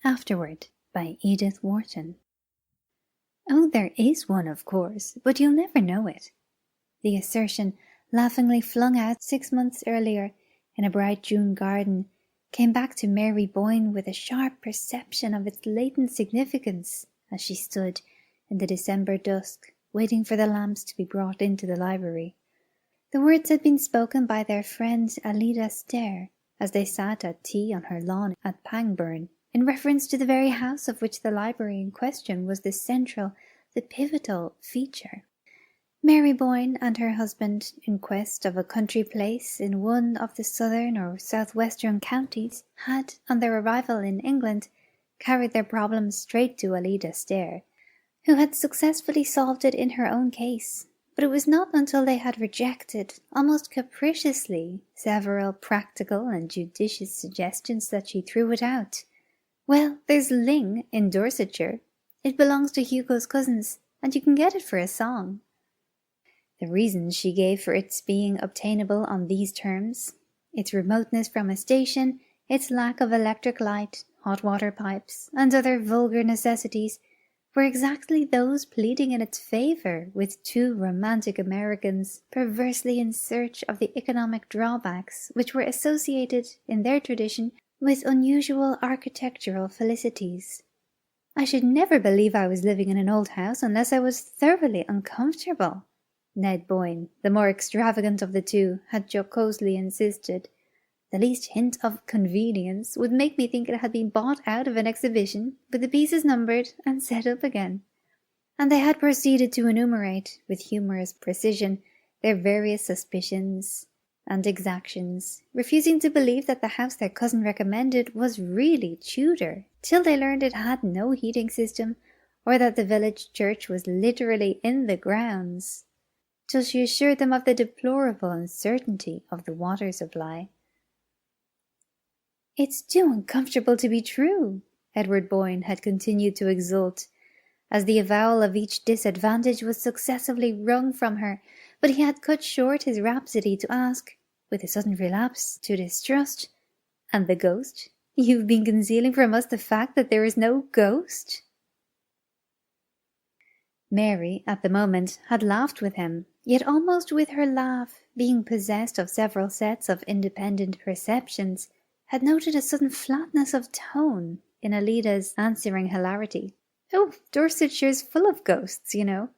Afterward by Edith Wharton. Oh, there is one, of course, but you'll never know it. The assertion, laughingly flung out 6 months earlier in a bright June garden, came back to Mary Boyne with a sharp perception of its latent significance as she stood in the December dusk, waiting for the lamps to be brought into the library. The words had been spoken by their friend Alida Stair as they sat at tea on her lawn at Pangbourne, in reference to the very house of which the library in question was the central, the pivotal feature. Mary Boyne and her husband, in quest of a country place in one of the southern or southwestern counties, had, on their arrival in England, carried their problems straight to Alida Stair, who had successfully solved it in her own case. But it was not until they had rejected, almost capriciously, several practical and judicious suggestions that she threw it out. Well, there's Ling in Dorsetshire. It belongs to Hugo's cousins, and you can get it for a song. The reasons she gave for its being obtainable on these terms, its remoteness from a station, its lack of electric light, hot water pipes, and other vulgar necessities, were exactly those pleading in its favour with two romantic Americans perversely in search of the economic drawbacks which were associated, in their tradition, with unusual architectural felicities. I should never believe I was living in an old house unless I was thoroughly uncomfortable, Ned Boyne, the more extravagant of the two, had jocosely insisted. The least hint of convenience would make me think it had been bought out of an exhibition, with the pieces numbered and set up again. And they had proceeded to enumerate, with humorous precision, their various suspicions and exactions, refusing to believe that the house their cousin recommended was really Tudor, till they learned it had no heating system, or that the village church was literally in the grounds, till she assured them of the deplorable uncertainty of the water supply. "It's too uncomfortable to be true," Edward Boyne had continued to exult, as the avowal of each disadvantage was successively wrung from her, but he had cut short his rhapsody to ask, with a sudden relapse to distrust, "And the ghost? You've been concealing from us the fact that there is no ghost?" Mary, at the moment, had laughed with him, yet almost with her laugh, being possessed of several sets of independent perceptions, had noted a sudden flatness of tone in Alida's answering hilarity. "Oh, Dorsetshire's full of ghosts, you know."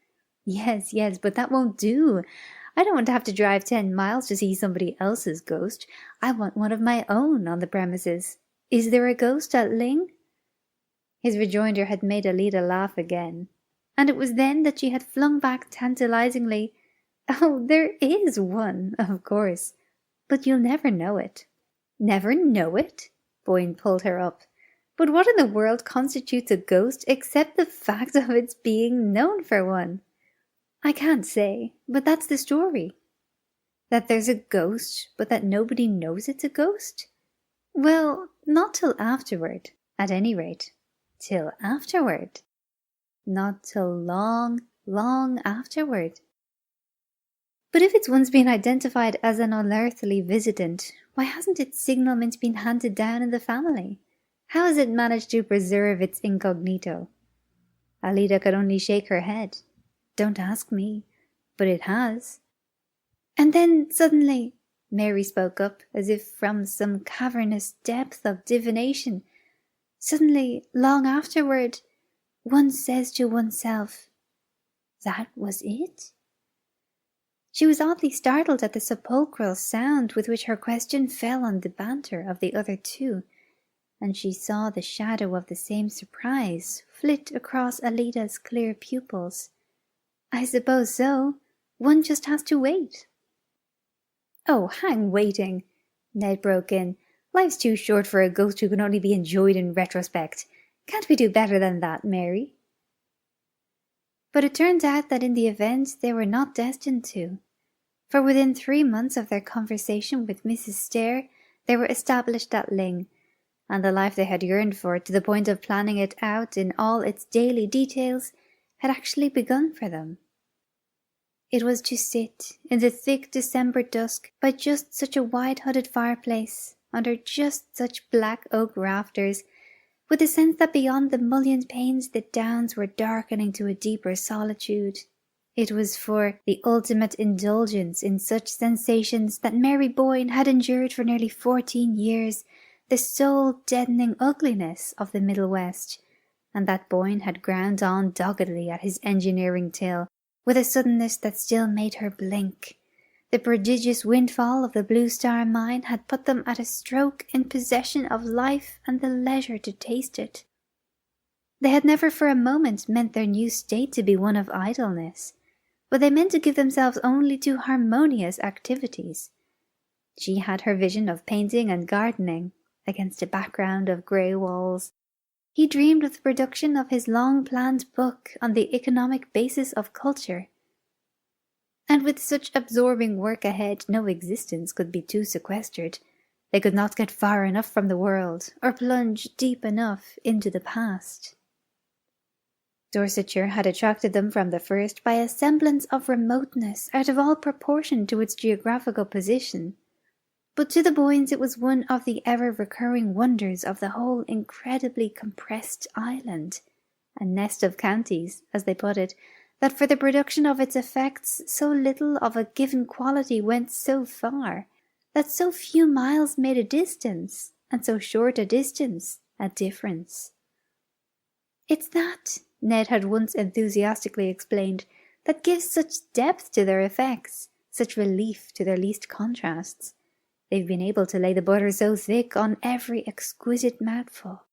Yes, but that won't do. I don't want to have to drive 10 miles to see somebody else's ghost. I want one of my own on the premises. Is there a ghost at Ling?" His rejoinder had made Alida laugh again, and it was then that she had flung back tantalizingly, "Oh, there is one, of course, but you'll never know it." "Never know it?" Boyne pulled her up. "But what in the world constitutes a ghost except the fact of its being known for one?" "I can't say, but that's the story." "That there's a ghost, but that nobody knows it's a ghost?" "Well, not till afterward, at any rate." "Till afterward?" "Not till long, long afterward." "But if it's once been identified as an unearthly visitant, why hasn't its signalment been handed down in the family? How has it managed to preserve its incognito?" Alida could only shake her head. "Don't ask me, but it has." "And then suddenly," Mary spoke up as if from some cavernous depth of divination, "suddenly, long afterward, one says to oneself, 'That was it?'" She was oddly startled at the sepulchral sound with which her question fell on the banter of the other two, and she saw the shadow of the same surprise flit across Alida's clear pupils. "I suppose so. One just has to wait." "Oh, hang waiting," Ned broke in. "Life's too short for a ghost who can only be enjoyed in retrospect. Can't we do better than that, Mary?" But it turned out that in the event they were not destined to, for within 3 months of their conversation with Mrs. Stair they were established at Ling, and the life they had yearned for to the point of planning it out in all its daily details had actually begun for them. It was to sit in the thick December dusk by just such a wide-hooded fireplace, under just such black oak rafters, with the sense that beyond the mullioned panes the downs were darkening to a deeper solitude. It was for the ultimate indulgence in such sensations that Mary Boyne had endured for nearly 14 years the soul-deadening ugliness of the Middle West, and that Boyne had ground on doggedly at his engineering till, with a suddenness that still made her blink. The prodigious windfall of the Blue Star mine had put them at a stroke in possession of life and the leisure to taste it. They had never for a moment meant their new state to be one of idleness, but they meant to give themselves only to harmonious activities. She had her vision of painting and gardening, against a background of grey walls. He dreamed of the production of his long-planned book on the economic basis of culture. And with such absorbing work ahead, no existence could be too sequestered. They could not get far enough from the world, or plunge deep enough into the past. Dorsetshire had attracted them from the first by a semblance of remoteness out of all proportion to its geographical position. But to the Boynes it was one of the ever-recurring wonders of the whole incredibly compressed island, a nest of counties, as they put it, that for the production of its effects so little of a given quality went so far, that so few miles made a distance, and so short a distance a difference. "It's that," Ned had once enthusiastically explained, "that gives such depth to their effects, such relief to their least contrasts. They've been able to lay the butter so thick on every exquisite mouthful."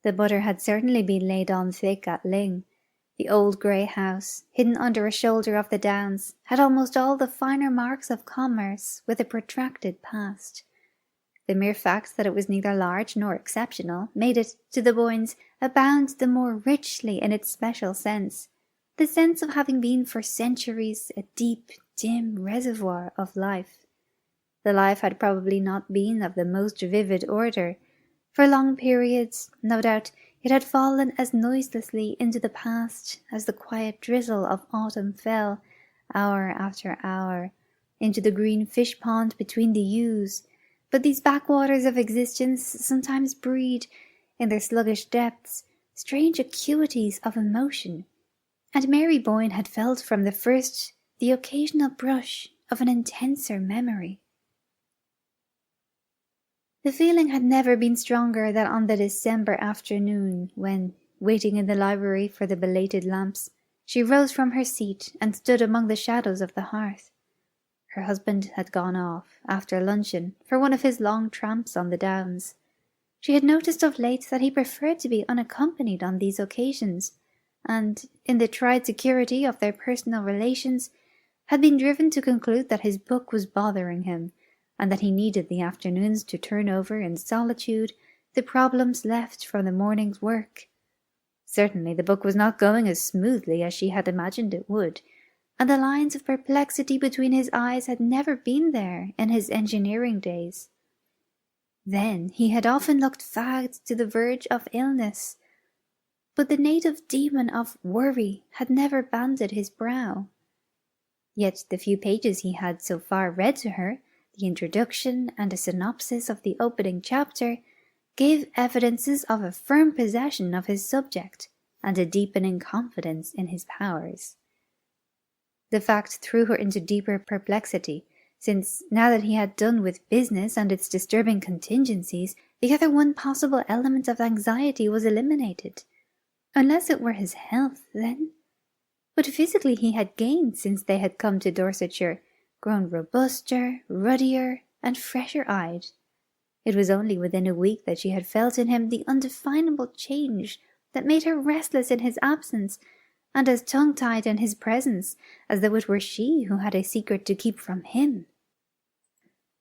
The butter had certainly been laid on thick at Ling. The old grey house, hidden under a shoulder of the downs, had almost all the finer marks of commerce with a protracted past. The mere fact that it was neither large nor exceptional made it, to the Boynes, abound the more richly in its special sense, the sense of having been for centuries a deep, dim reservoir of life. The life had probably not been of the most vivid order. For long periods, no doubt, it had fallen as noiselessly into the past as the quiet drizzle of autumn fell, hour after hour, into the green fish pond between the yews. But these backwaters of existence sometimes breed, in their sluggish depths, strange acuities of emotion, and Mary Boyne had felt from the first the occasional brush of an intenser memory. The feeling had never been stronger than on the December afternoon when, waiting in the library for the belated lamps, she rose from her seat and stood among the shadows of the hearth. Her husband had gone off, after luncheon, for one of his long tramps on the downs. She had noticed of late that he preferred to be unaccompanied on these occasions, and, in the tried security of their personal relations, had been driven to conclude that his book was bothering him, and that he needed the afternoons to turn over in solitude the problems left from the morning's work. Certainly the book was not going as smoothly as she had imagined it would, and the lines of perplexity between his eyes had never been there in his engineering days. Then he had often looked fagged to the verge of illness, but the native demon of worry had never banded his brow. Yet the few pages he had so far read to her, the introduction and a synopsis of the opening chapter, gave evidences of a firm possession of his subject and a deepening confidence in his powers. The fact threw her into deeper perplexity, since, now that he had done with business and its disturbing contingencies, the other one possible element of anxiety was eliminated. Unless it were his health, then. But physically he had gained since they had come to Dorsetshire, grown robuster, ruddier, and fresher-eyed. It was only within a week that she had felt in him the undefinable change that made her restless in his absence, and as tongue-tied in his presence, as though it were she who had a secret to keep from him.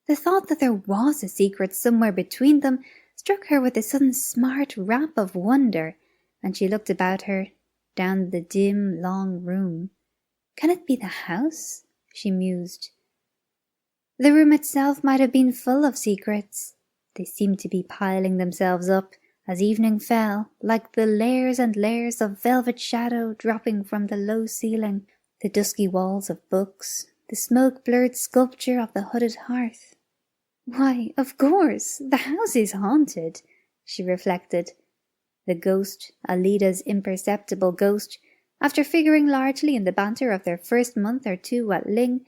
The thought that there was a secret somewhere between them struck her with a sudden smart rap of wonder, and she looked about her, down the dim, long room. "Can it be the house?" she mused. The room itself might have been full of secrets. They seemed to be piling themselves up, as evening fell, like the layers and layers of velvet shadow dropping from the low ceiling, the dusky walls of books, the smoke-blurred sculpture of the hooded hearth. "Why, of course, the house is haunted," she reflected. The ghost, Alida's imperceptible ghost, after figuring largely in the banter of their first month or two at Ling,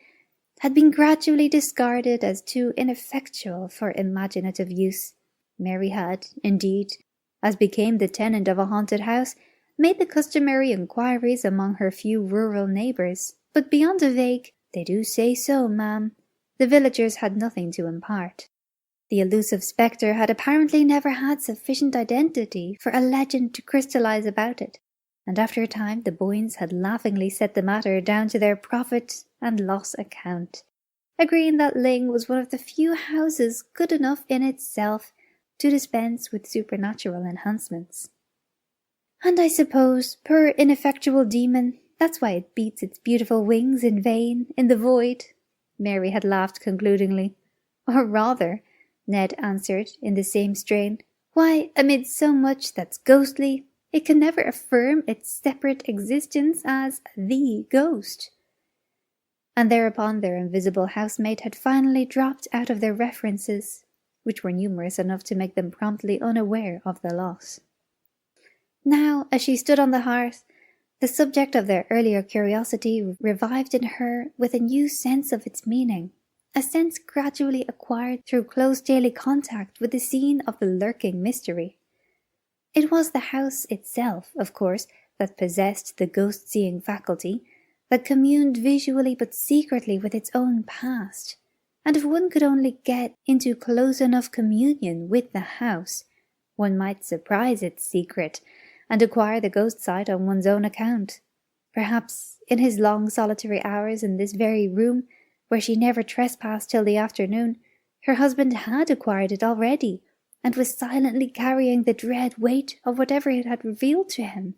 had been gradually discarded as too ineffectual for imaginative use. Mary had, indeed, as became the tenant of a haunted house, made the customary inquiries among her few rural neighbours, but beyond a vague, "They do say so, ma'am," the villagers had nothing to impart. The elusive spectre had apparently never had sufficient identity for a legend to crystallize about it, and after a time the Boynes had laughingly set the matter down to their profit and loss account, agreeing that Ling was one of the few houses good enough in itself to dispense with supernatural enhancements. "And I suppose, poor ineffectual demon, that's why it beats its beautiful wings in vain in the void," Mary had laughed concludingly. "Or rather," Ned answered in the same strain, "why, amid so much that's ghostly, it can never affirm its separate existence as the ghost." And thereupon their invisible housemate had finally dropped out of their references, which were numerous enough to make them promptly unaware of the loss. Now, as she stood on the hearth, the subject of their earlier curiosity revived in her with a new sense of its meaning, a sense gradually acquired through close daily contact with the scene of the lurking mystery. It was the house itself, of course, that possessed the ghost-seeing faculty, that communed visually but secretly with its own past, and if one could only get into close enough communion with the house, one might surprise its secret and acquire the ghost side on one's own account. Perhaps, in his long solitary hours in this very room, where she never trespassed till the afternoon, her husband had acquired it already, and was silently carrying the dread weight of whatever it had revealed to him.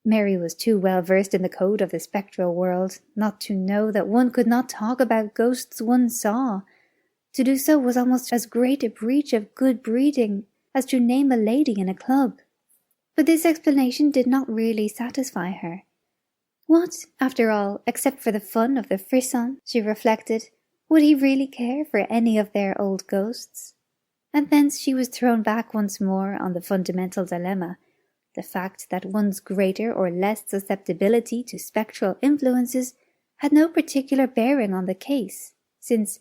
Mary was too well versed in the code of the spectral world not to know that one could not talk about ghosts one saw. To do so was almost as great a breach of good breeding as to name a lady in a club. But this explanation did not really satisfy her. What, after all, except for the fun of the frisson, she reflected, would he really care for any of their old ghosts? And thence she was thrown back once more on the fundamental dilemma, the fact that one's greater or less susceptibility to spectral influences had no particular bearing on the case, since,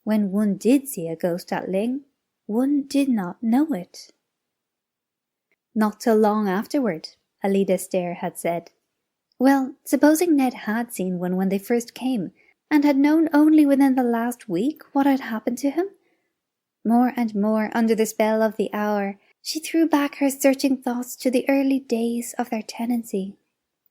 when one did see a ghost at Ling, one did not know it. "Not till long afterward," Alida Stair had said. Well, supposing Ned had seen one when they first came, and had known only within the last week what had happened to him? More and more, under the spell of the hour, she threw back her searching thoughts to the early days of their tenancy,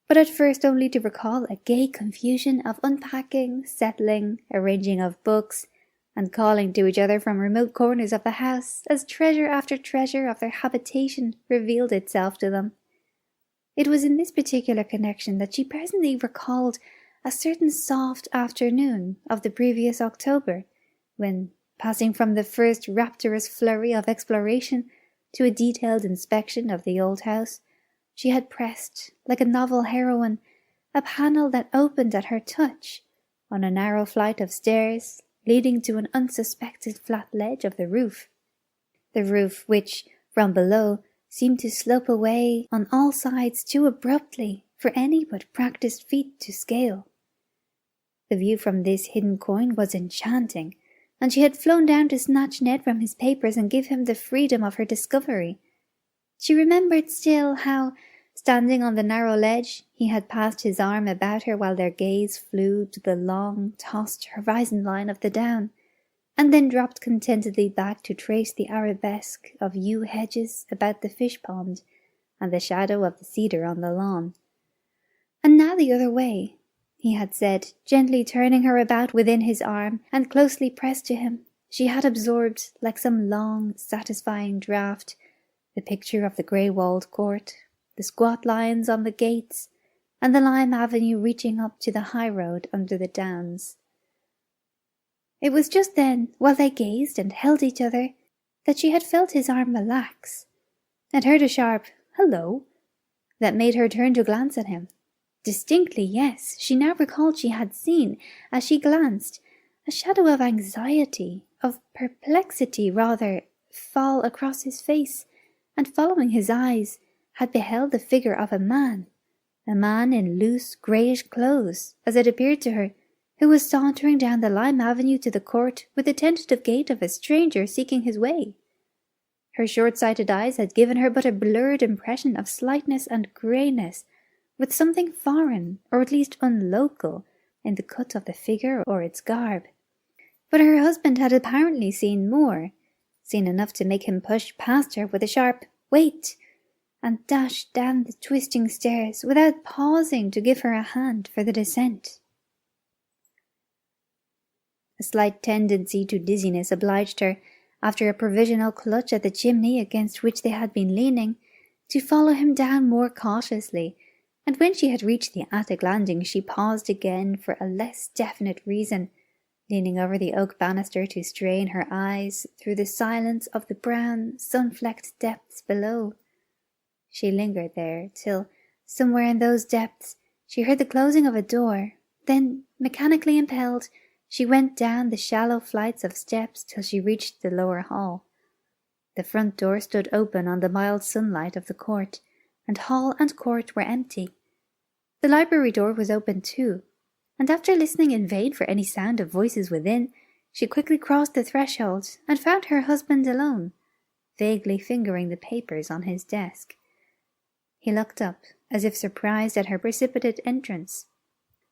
but at first only to recall a gay confusion of unpacking, settling, arranging of books, and calling to each other from remote corners of the house as treasure after treasure of their habitation revealed itself to them. It was in this particular connection that she presently recalled a certain soft afternoon of the previous October, when, passing from the first rapturous flurry of exploration to a detailed inspection of the old house, she had pressed, like a novel heroine, a panel that opened at her touch, on a narrow flight of stairs leading to an unsuspected flat ledge of the roof which, from below, seemed to slope away on all sides too abruptly for any but practised feet to scale. The view from this hidden coign was enchanting, and she had flown down to snatch Ned from his papers and give him the freedom of her discovery. She remembered still how, standing on the narrow ledge, he had passed his arm about her while their gaze flew to the long, tossed horizon line of the down, and then dropped contentedly back to trace the arabesque of yew hedges about the fish pond and the shadow of the cedar on the lawn. "And now the other way," he had said, gently turning her about within his arm and closely pressed to him. She had absorbed, like some long, satisfying draught, the picture of the grey-walled court, the squat lions on the gates, and the lime avenue reaching up to the high road under the downs. It was just then, while they gazed and held each other, that she had felt his arm relax, and heard a sharp "hello" that made her turn to glance at him. Distinctly, yes, she now recalled she had seen, as she glanced, a shadow of anxiety, of perplexity rather, fall across his face, and following his eyes, had beheld the figure of a man in loose greyish clothes, as it appeared to her, who was sauntering down the lime avenue to the court with the tentative gait of a stranger seeking his way. Her short-sighted eyes had given her but a blurred impression of slightness and greyness, with something foreign, or at least unlocal, in the cut of the figure or its garb. But her husband had apparently seen more, seen enough to make him push past her with a sharp "Wait!" and dash down the twisting stairs without pausing to give her a hand for the descent. A slight tendency to dizziness obliged her, after a provisional clutch at the chimney against which they had been leaning, to follow him down more cautiously, and when she had reached the attic landing she paused again for a less definite reason, leaning over the oak banister to strain her eyes through the silence of the brown, sun-flecked depths below. She lingered there till, somewhere in those depths, she heard the closing of a door. Then, mechanically impelled, she went down the shallow flights of steps till she reached the lower hall. The front door stood open on the mild sunlight of the court, and hall and court were empty. The library door was open too, and after listening in vain for any sound of voices within, she quickly crossed the threshold and found her husband alone, vaguely fingering the papers on his desk. He looked up, as if surprised at her precipitate entrance,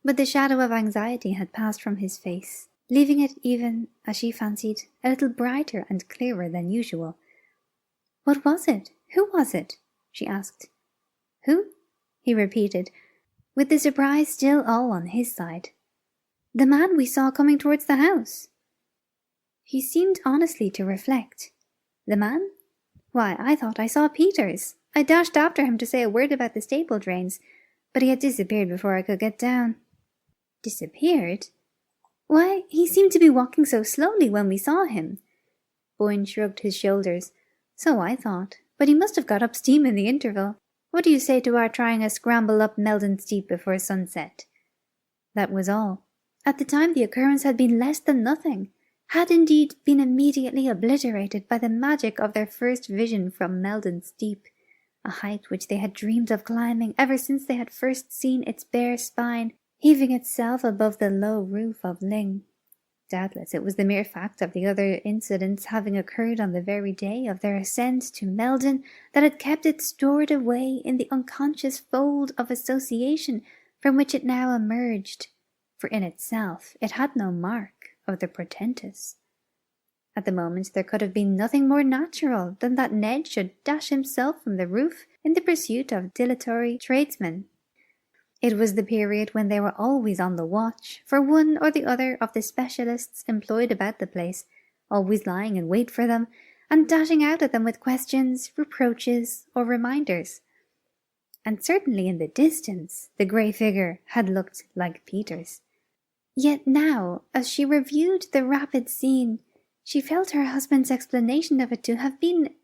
but the shadow of anxiety had passed from his face, leaving it even, as she fancied, a little brighter and clearer than usual. "What was it? Who was it?" she asked. "Who?" he repeated, with the surprise still all on his side. "The man we saw coming towards the house." He seemed honestly to reflect. "The man? Why, I thought I saw Peters. I dashed after him to say a word about the stable drains, but he had disappeared before I could get down." "Disappeared? Why, he seemed to be walking so slowly when we saw him." Boyne shrugged his shoulders. "So I thought, but he must have got up steam in the interval. What do you say to our trying a scramble up Meldon Steep before sunset?" That was all. At the time the occurrence had been less than nothing, had indeed been immediately obliterated by the magic of their first vision from Meldon Steep, a height which they had dreamed of climbing ever since they had first seen its bare spine heaving itself above the low roof of Ling. Doubtless it was the mere fact of the other incidents having occurred on the very day of their ascent to Meldon that had kept it stored away in the unconscious fold of association from which it now emerged, for in itself it had no mark of the portentous. At the moment there could have been nothing more natural than that Ned should dash himself from the roof in the pursuit of dilatory tradesmen. It was the period when they were always on the watch for one or the other of the specialists employed about the place, always lying in wait for them, and dashing out at them with questions, reproaches, or reminders. And certainly in the distance the grey figure had looked like Peters. Yet now, as she reviewed the rapid scene, she felt her husband's explanation of it to have been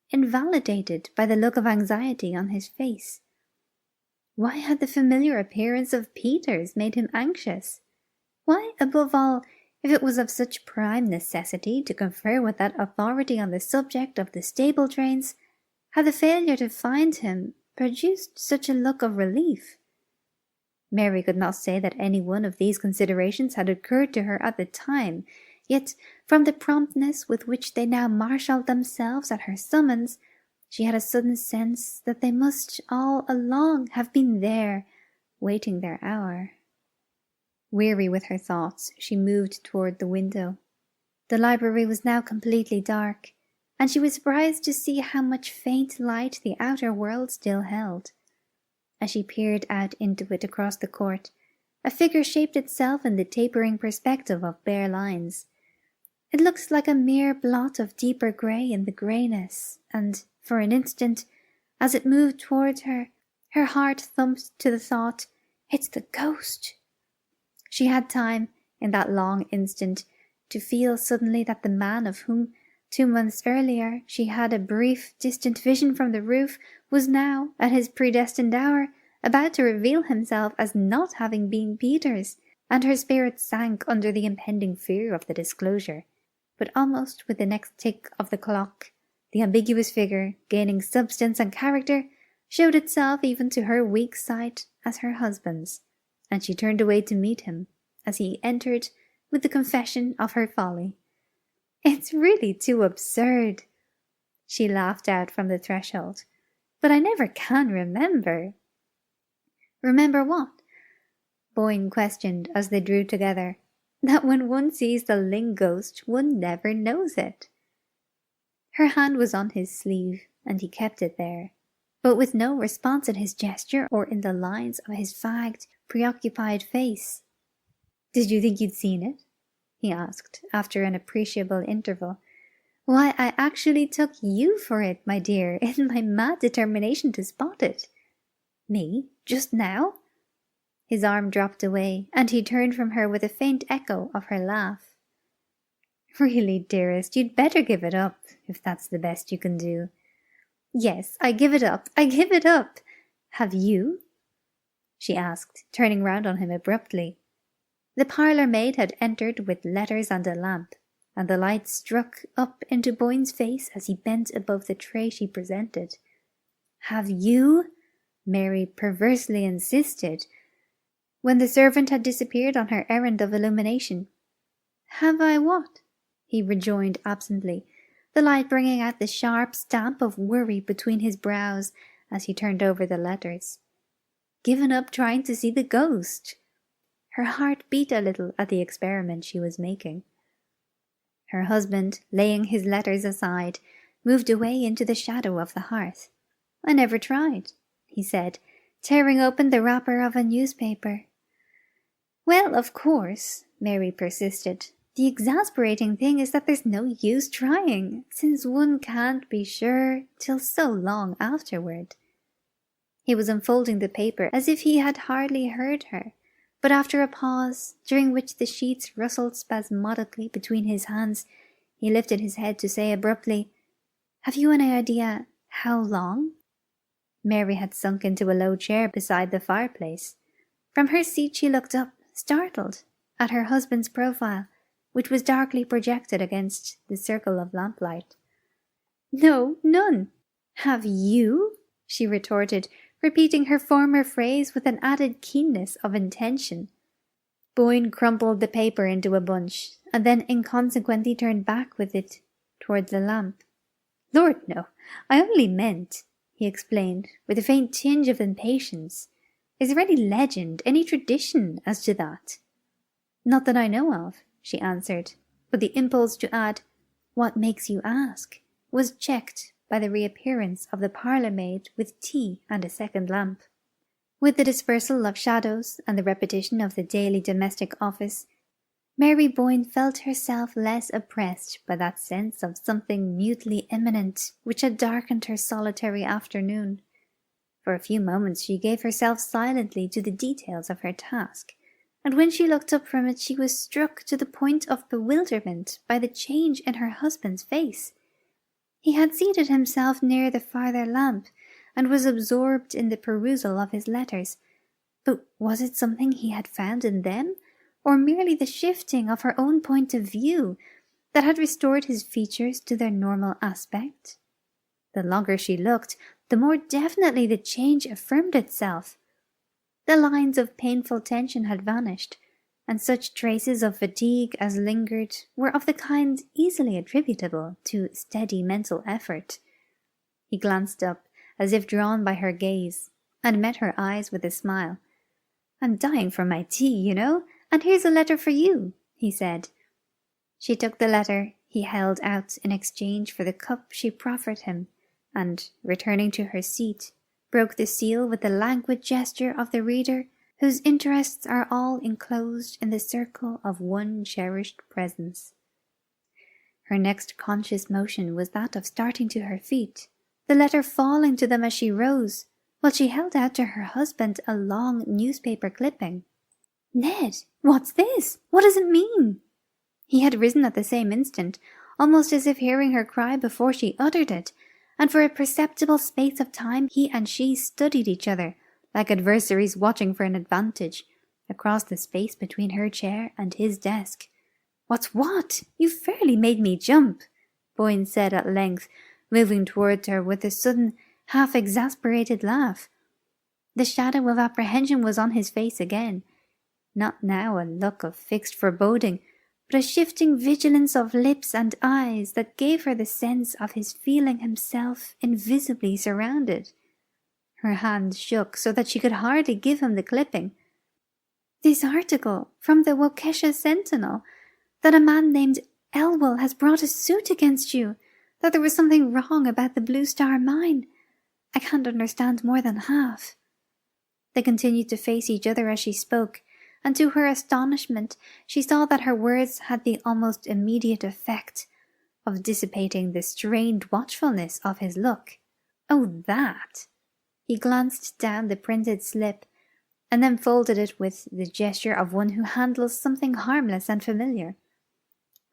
invalidated by the look of anxiety on his face. Why had the familiar appearance of Peters made him anxious? Why, above all, if it was of such prime necessity to confer with that authority on the subject of the stable drains, had the failure to find him produced such a look of relief? Mary could not say that any one of these considerations had occurred to her at the time, yet from the promptness with which they now marshalled themselves at her summons, she had a sudden sense that they must all along have been there, waiting their hour. Weary with her thoughts, she moved toward the window. The library was now completely dark, and she was surprised to see how much faint light the outer world still held. As she peered out into it across the court, a figure shaped itself in the tapering perspective of bare lines. It looked like a mere blot of deeper grey in the greyness, and, for an instant, as it moved towards her, her heart thumped to the thought, "It's the ghost." She had time, in that long instant, to feel suddenly that the man of whom 2 months earlier she had a brief, distant vision from the roof was now, at his predestined hour, about to reveal himself as not having been Peters, and her spirit sank under the impending fear of the disclosure. but almost with the next tick of the clock, the ambiguous figure, gaining substance and character, showed itself even to her weak sight as her husband's, and she turned away to meet him as he entered with the confession of her folly. "It's really too absurd," she laughed out from the threshold, "but I never can remember." "Remember what?" Boyne questioned as they drew together. "That when one sees the Ling ghost, one never knows it." Her hand was on his sleeve, and he kept it there, but with no response in his gesture or in the lines of his fagged, preoccupied face. "Did you think you'd seen it?" he asked, after an appreciable interval. "Why, I actually took you for it, my dear, in my mad determination to spot it." "Me? Just now?" His arm dropped away, and he turned from her with a faint echo of her laugh. "Really, dearest, you'd better give it up, if that's the best you can do." "Yes, I give it up, I give it up. Have you?" she asked, turning round on him abruptly. The parlour maid had entered with letters and a lamp, and the light struck up into Boyne's face as he bent above the tray she presented. "Have you?" Mary perversely insisted, when the servant had disappeared on her errand of illumination. "Have I what?" he rejoined absently, the light bringing out the sharp stamp of worry between his brows as he turned over the letters. "Given up trying to see the ghost." Her heart beat a little at the experiment she was making. Her husband, laying his letters aside, moved away into the shadow of the hearth. "I never tried," he said, tearing open the wrapper of a newspaper. "Well, of course," Mary persisted, "the exasperating thing is that there's no use trying, since one can't be sure till so long afterward." He was unfolding the paper as if he had hardly heard her, but after a pause, during which the sheets rustled spasmodically between his hands, he lifted his head to say abruptly, "Have you any idea how long?" Mary had sunk into a low chair beside the fireplace. From her seat she looked up, startled, at her husband's profile, which was darkly projected against the circle of lamplight. "No, none." "Have you?" she retorted, repeating her former phrase with an added keenness of intention. Boyne crumpled the paper into a bunch, and then inconsequently turned back with it towards the lamp. "Lord, no, I only meant," he explained, with a faint tinge of impatience, "is there any legend, any tradition as to that?" "Not that I know of," she answered, but the impulse to add, "What makes you ask?" was checked by the reappearance of the parlour maid with tea and a second lamp. With the dispersal of shadows and the repetition of the daily domestic office, Mary Boyne felt herself less oppressed by that sense of something mutely imminent which had darkened her solitary afternoon. For a few moments she gave herself silently to the details of her task, and when she looked up from it she was struck to the point of bewilderment by the change in her husband's face. He had seated himself near the farther lamp, and was absorbed in the perusal of his letters. But was it something he had found in them, or merely the shifting of her own point of view, that had restored his features to their normal aspect? The longer she looked, the more definitely the change affirmed itself. The lines of painful tension had vanished, and such traces of fatigue as lingered were of the kind easily attributable to steady mental effort. He glanced up, as if drawn by her gaze, and met her eyes with a smile. "I'm dying for my tea, you know, and here's a letter for you," he said. She took the letter he held out in exchange for the cup she proffered him, and, returning to her seat, broke the seal with the languid gesture of the reader whose interests are all enclosed in the circle of one cherished presence. Her next conscious motion was that of starting to her feet, the letter falling to them as she rose, while she held out to her husband a long newspaper clipping. "Ned, what's this? What does it mean?" He had risen at the same instant, almost as if hearing her cry before she uttered it, and for a perceptible space of time he and she studied each other, like adversaries watching for an advantage, across the space between her chair and his desk. "What's what? You fairly made me jump," Boyne said at length, moving towards her with a sudden, half-exasperated laugh. The shadow of apprehension was on his face again. Not now a look of fixed foreboding, but a shifting vigilance of lips and eyes that gave her the sense of his feeling himself invisibly surrounded. Her hand shook so that she could hardly give him the clipping. "This article from the Waukesha Sentinel, that a man named Elwell has brought a suit against you, that there was something wrong about the Blue Star Mine. I can't understand more than half." They continued to face each other as she spoke, and to her astonishment she saw that her words had the almost immediate effect of dissipating the strained watchfulness of his look. "Oh, that!" He glanced down the printed slip, and then folded it with the gesture of one who handles something harmless and familiar.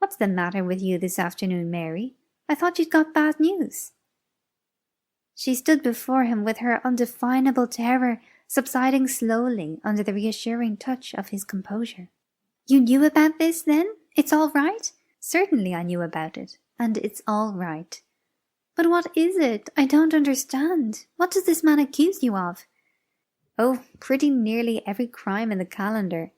"What's the matter with you this afternoon, Mary? I thought you'd got bad news." She stood before him with her undefinable terror subsiding slowly under the reassuring touch of his composure. "You knew about this, then? It's all right?" "Certainly I knew about it, and it's all right." "But what is it? I don't understand. What does this man accuse you of?" "Oh, pretty nearly every crime in the calendar."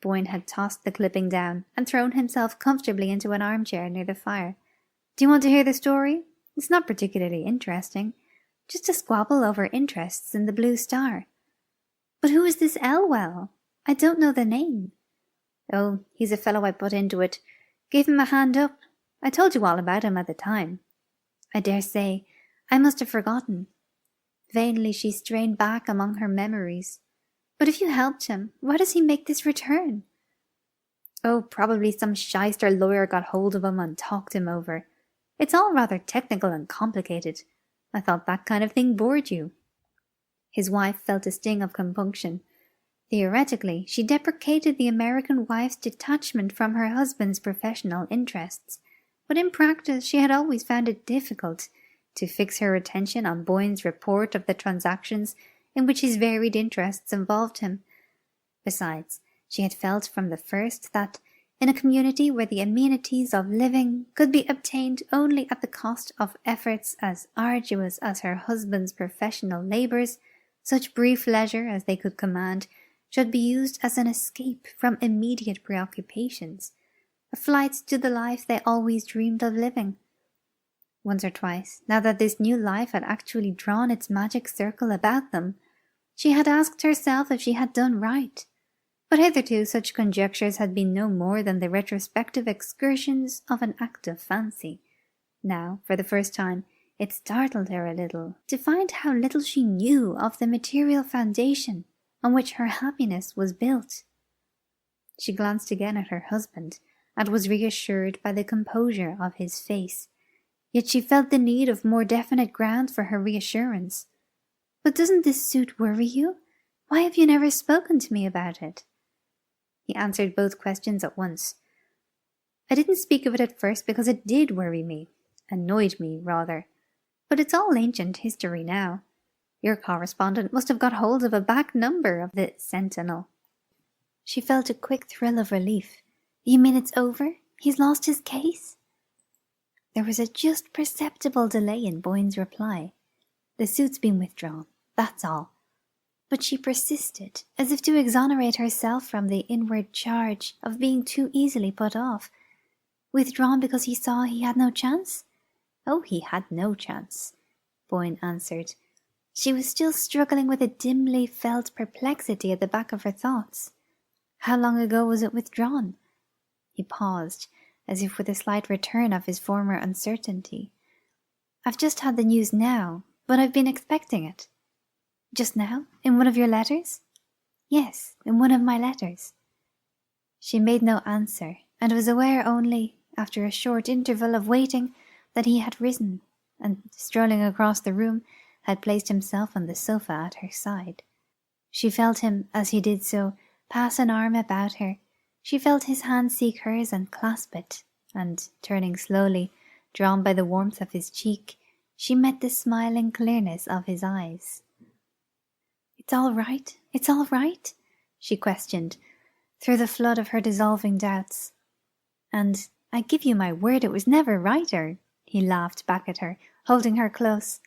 Boyne had tossed the clipping down and thrown himself comfortably into an armchair near the fire. "Do you want to hear the story? It's not particularly interesting. Just a squabble over interests in the Blue Star." "But who is this Elwell? I don't know the name." "Oh, he's a fellow I put into it. Gave him a hand up. I told you all about him at the time." "I dare say. I must have forgotten." Vainly she strained back among her memories. "But if you helped him, why does he make this return?" "Oh, probably some shyster lawyer got hold of him and talked him over. It's all rather technical and complicated. I thought that kind of thing bored you." His wife felt a sting of compunction. Theoretically, she deprecated the American wife's detachment from her husband's professional interests, but in practice she had always found it difficult to fix her attention on Boyne's report of the transactions in which his varied interests involved him. Besides, she had felt from the first that, in a community where the amenities of living could be obtained only at the cost of efforts as arduous as her husband's professional labours, such brief leisure as they could command should be used as an escape from immediate preoccupations, a flight to the life they always dreamed of living. Once or twice, now that this new life had actually drawn its magic circle about them, she had asked herself if she had done right. But hitherto such conjectures had been no more than the retrospective excursions of an active fancy. Now, for the first time, it startled her a little to find how little she knew of the material foundation on which her happiness was built. She glanced again at her husband, and was reassured by the composure of his face. Yet she felt the need of more definite ground for her reassurance. "But doesn't this suit worry you? Why have you never spoken to me about it?" He answered both questions at once. "I didn't speak of it at first because it did worry me. Annoyed me, rather. But it's all ancient history now. Your correspondent must have got hold of a back number of the Sentinel." She felt a quick thrill of relief. "You mean it's over? He's lost his case?" There was a just perceptible delay in Boyne's reply. "The suit's been withdrawn, that's all." But she persisted, as if to exonerate herself from the inward charge of being too easily put off. "Withdrawn because he saw he had no chance?" "Oh, he had no chance," Boyne answered. She was still struggling with a dimly felt perplexity at the back of her thoughts. "How long ago was it withdrawn?" He paused, as if with a slight return of his former uncertainty. "I've just had the news now, but I've been expecting it." "Just now? In one of your letters?" "Yes, in one of my letters." She made no answer, and was aware only, after a short interval of waiting, that he had risen, and, strolling across the room, had placed himself on the sofa at her side. She felt him, as he did so, pass an arm about her. She felt his hand seek hers and clasp it, and, turning slowly, drawn by the warmth of his cheek, she met the smiling clearness of his eyes. "It's all right? It's all right?" she questioned, through the flood of her dissolving doubts. And I give you my word it was never righter, he laughed back at her, holding her close.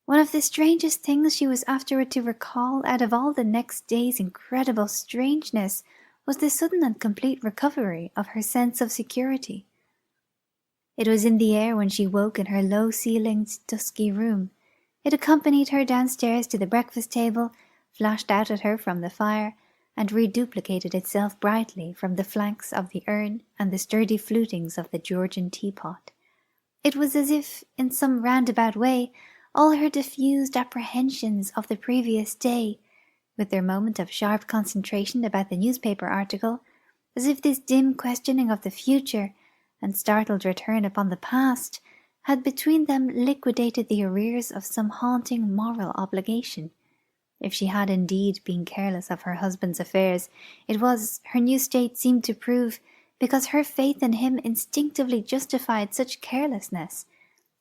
One of the strangest things she was afterward to recall out of all the next day's incredible strangeness was the sudden and complete recovery of her sense of security. It was in the air when she woke in her low-ceilinged, dusky room. It accompanied her downstairs to the breakfast table, flashed out at her from the fire, and reduplicated itself brightly from the flanks of the urn and the sturdy flutings of the Georgian teapot. It was as if, in some roundabout way, all her diffused apprehensions of the previous day, with their moment of sharp concentration about the newspaper article, as if this dim questioning of the future and startled return upon the past had between them liquidated the arrears of some haunting moral obligation. If she had indeed been careless of her husband's affairs, it was, her new state seemed to prove, because her faith in him instinctively justified such carelessness,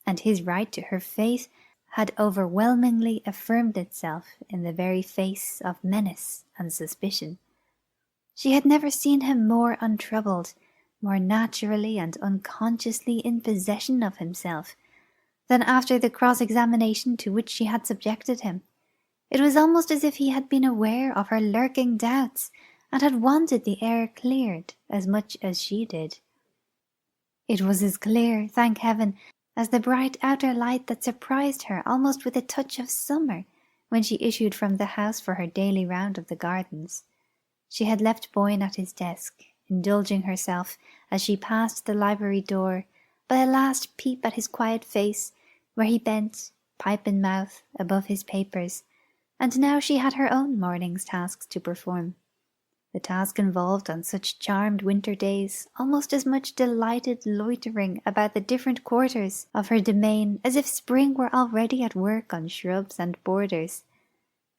and his right to her faith had overwhelmingly affirmed itself in the very face of menace and suspicion. She had never seen him more untroubled, more naturally and unconsciously in possession of himself, than after the cross-examination to which she had subjected him. It was almost as if he had been aware of her lurking doubts, and had wanted the air cleared as much as she did. It was as clear, thank heaven, as the bright outer light that surprised her almost with a touch of summer when she issued from the house for her daily round of the gardens. She had left Boyne at his desk, indulging herself, as she passed the library door, by a last peep at his quiet face, where he bent, pipe in mouth, above his papers, and now she had her own morning's tasks to perform. The task involved on such charmed winter days almost as much delighted loitering about the different quarters of her domain as if spring were already at work on shrubs and borders.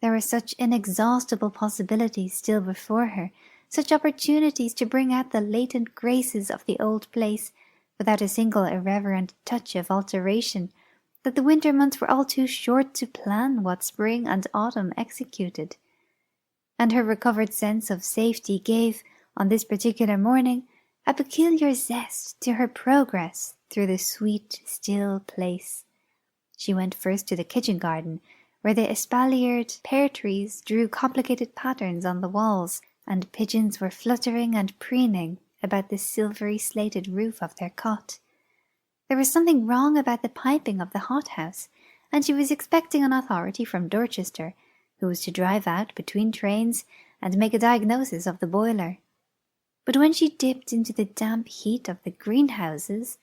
There were such inexhaustible possibilities still before her, such opportunities to bring out the latent graces of the old place without a single irreverent touch of alteration, that the winter months were all too short to plan what spring and autumn executed. And her recovered sense of safety gave, on this particular morning, a peculiar zest to her progress through the sweet, still place. She went first to the kitchen garden, where the espaliered pear trees drew complicated patterns on the walls, and pigeons were fluttering and preening about the silvery slated roof of their cot. There was something wrong about the piping of the hothouse, and she was expecting an authority from Dorchester, who was to drive out between trains and make a diagnosis of the boiler. But when she dipped into the damp heat of the greenhouses,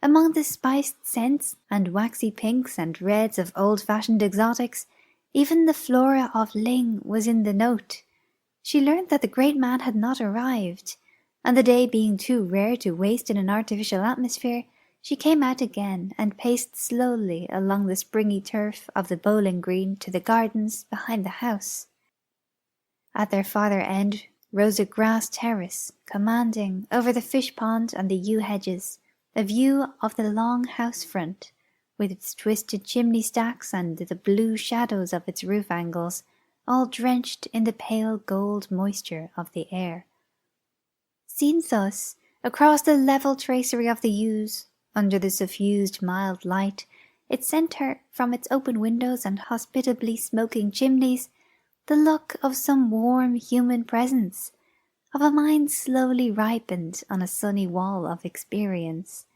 among the spiced scents and waxy pinks and reds of old-fashioned exotics, even the flora of Ling was in the note. She learned that the great man had not arrived, and the day being too rare to waste in an artificial atmosphere, she came out again and paced slowly along the springy turf of the bowling green to the gardens behind the house. At their farther end rose a grass terrace, commanding, over the fish pond and the yew hedges, a view of the long house front, with its twisted chimney stacks and the blue shadows of its roof angles, all drenched in the pale gold moisture of the air. Seen thus, across the level tracery of the yews, under the suffused mild light, it sent her, from its open windows and hospitably smoking chimneys, the look of some warm human presence, of a mind slowly ripened on a sunny wall of experience.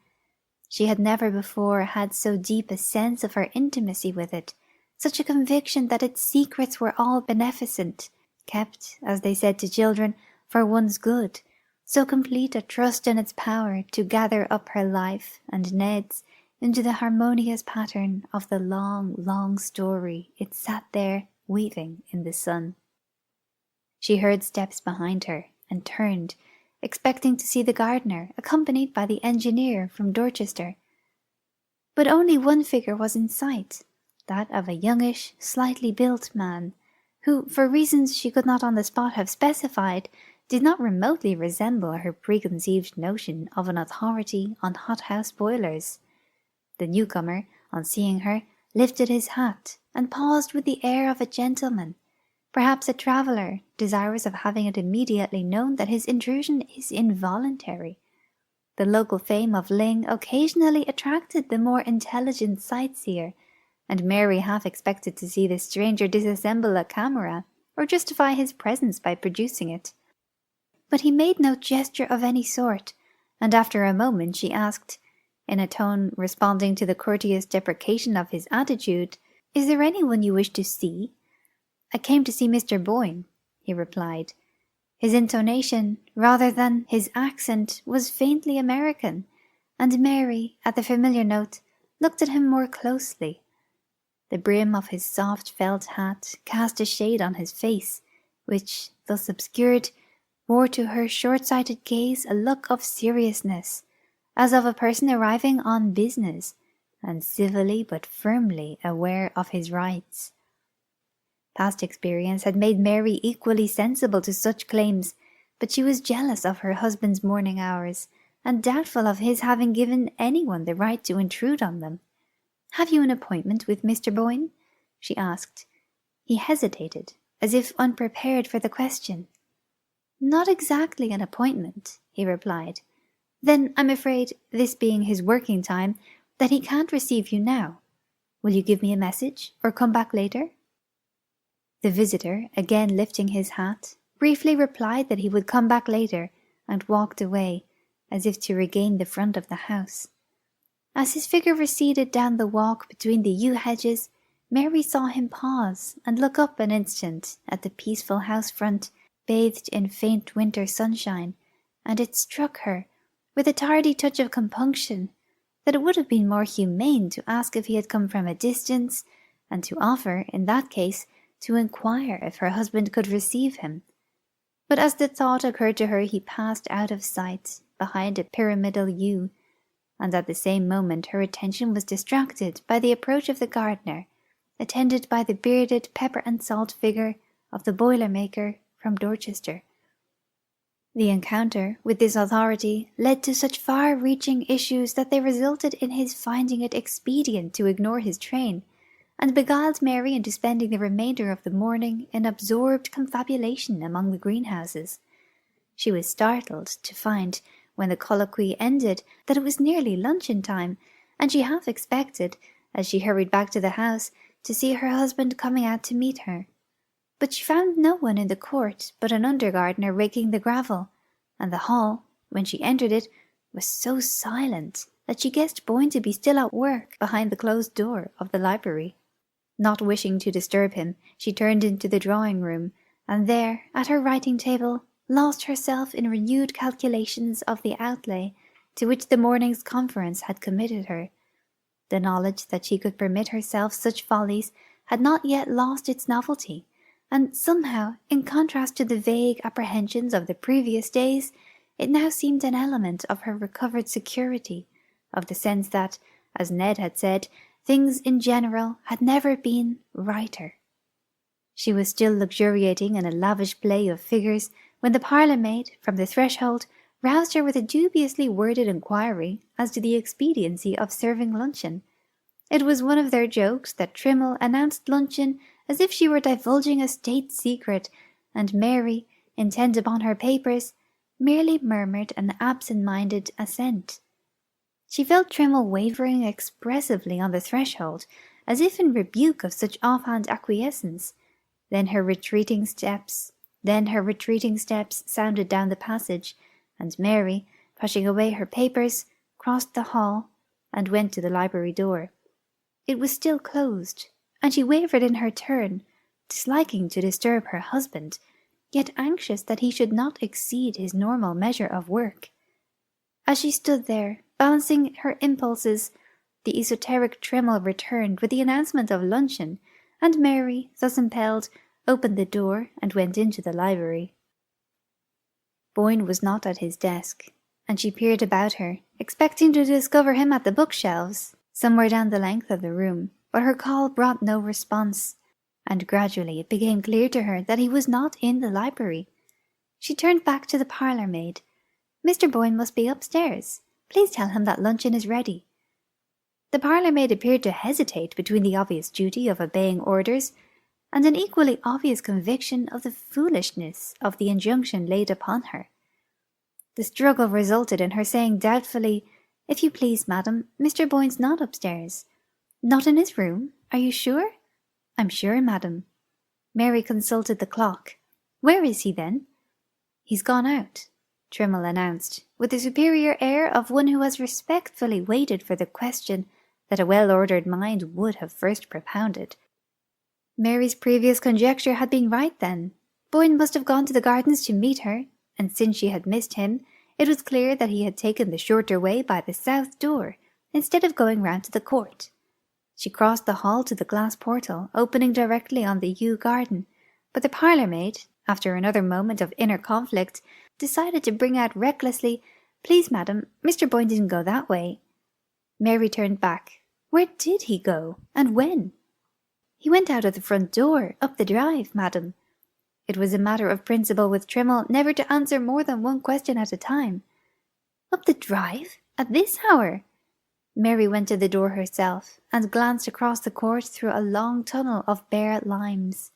She had never before had so deep a sense of her intimacy with it, such a conviction that its secrets were all beneficent, kept, as they said to children, for one's good, so complete a trust in its power to gather up her life and Ned's into the harmonious pattern of the long, long story it sat there weaving in the sun. She heard steps behind her, and turned, expecting to see the gardener, accompanied by the engineer from Dorchester. But only one figure was in sight, that of a youngish, slightly built man, who, for reasons she could not on the spot have specified, did not remotely resemble her preconceived notion of an authority on hothouse boilers. The newcomer, on seeing her, lifted his hat, and paused with the air of a gentleman, perhaps a traveller, desirous of having it immediately known that his intrusion is involuntary. The local fame of Ling occasionally attracted the more intelligent sightseer, and Mary half expected to see the stranger disassemble a camera, or justify his presence by producing it. But he made no gesture of any sort, and after a moment she asked, in a tone responding to the courteous deprecation of his attitude, "Is there anyone you wish to see?" "I came to see Mr. Boyne," he replied. His intonation, rather than his accent, was faintly American, and Mary, at the familiar note, looked at him more closely. The brim of his soft felt hat cast a shade on his face, which, thus obscured, bore to her short-sighted gaze a look of seriousness, as of a person arriving on business, and civilly but firmly aware of his rights. Past experience had made Mary equally sensible to such claims, but she was jealous of her husband's morning hours, and doubtful of his having given anyone the right to intrude on them. "Have you an appointment with Mr. Boyne?" she asked. He hesitated, as if unprepared for the question. "Not exactly an appointment," he replied. "Then I'm afraid, this being his working time, that he can't receive you now. Will you give me a message, or come back later?" The visitor, again lifting his hat, briefly replied that he would come back later, and walked away, as if to regain the front of the house. As his figure receded down the walk between the yew hedges, Mary saw him pause and look up an instant at the peaceful house front, bathed in faint winter sunshine, and it struck her, with a tardy touch of compunction, that it would have been more humane to ask if he had come from a distance, and to offer, in that case, to inquire if her husband could receive him. But as the thought occurred to her, he passed out of sight behind a pyramidal yew, and at the same moment her attention was distracted by the approach of the gardener, attended by the bearded pepper-and-salt figure of the boiler-maker from Dorchester. The encounter with this authority led to such far-reaching issues that they resulted in his finding it expedient to ignore his train, and beguiled Mary into spending the remainder of the morning in absorbed confabulation among the greenhouses. She was startled to find, when the colloquy ended, that it was nearly luncheon time, and she half expected, as she hurried back to the house, to see her husband coming out to meet her. But she found no one in the court but an under-gardener raking the gravel, and the hall, when she entered it, was so silent that she guessed Boyne to be still at work behind the closed door of the library. Not wishing to disturb him, she turned into the drawing-room, and there, at her writing-table, lost herself in renewed calculations of the outlay to which the morning's conference had committed her. The knowledge that she could permit herself such follies had not yet lost its novelty, and somehow, in contrast to the vague apprehensions of the previous days, it now seemed an element of her recovered security, of the sense that, as Ned had said, things in general had never been righter. She was still luxuriating in a lavish play of figures when the parlour-maid, from the threshold, roused her with a dubiously worded inquiry as to the expediency of serving luncheon. It was one of their jokes that Trimmle announced luncheon as if she were divulging a state secret, and Mary, intent upon her papers, merely murmured an absent-minded assent. She felt Trimmle wavering expressively on the threshold, as if in rebuke of such offhand acquiescence. Then her retreating steps sounded down the passage, and Mary, pushing away her papers, crossed the hall and went to the library door. It was still closed, and she wavered in her turn, disliking to disturb her husband, yet anxious that he should not exceed his normal measure of work. As she stood there, balancing her impulses, the esoteric Trimmle returned with the announcement of luncheon, and Mary, thus impelled, opened the door and went into the library. Boyne was not at his desk, and she peered about her, expecting to discover him at the bookshelves, somewhere down the length of the room, but her call brought no response, and gradually it became clear to her that he was not in the library. She turned back to the parlour-maid. "Mr. Boyne must be upstairs. Please tell him that luncheon is ready." The parlour-maid appeared to hesitate between the obvious duty of obeying orders and an equally obvious conviction of the foolishness of the injunction laid upon her. The struggle resulted in her saying doubtfully, "If you please, madam, Mr. Boyne's not upstairs." "Not in his room? Are you sure?" "I'm sure, madam." Mary consulted the clock. "Where is he, then?" "He's gone out," Trimmle announced, with the superior air of one who has respectfully waited for the question that a well-ordered mind would have first propounded. Mary's previous conjecture had been right, then. Boyne must have gone to the gardens to meet her, and since she had missed him, it was clear that he had taken the shorter way by the south door, instead of going round to the court. She crossed the hall to the glass portal, opening directly on the yew garden, but the parlour-maid, after another moment of inner conflict, decided to bring out recklessly, "Please, madam, Mr. Boyne didn't go that way." Mary turned back. Where did he go, and when? "He went out of the front door, up the drive, madam." It was a matter of principle with Trimmle never to answer more than one question at a time. "Up the drive? At this hour?" Mary went to the door herself, and glanced across the court through a long tunnel of bare limes.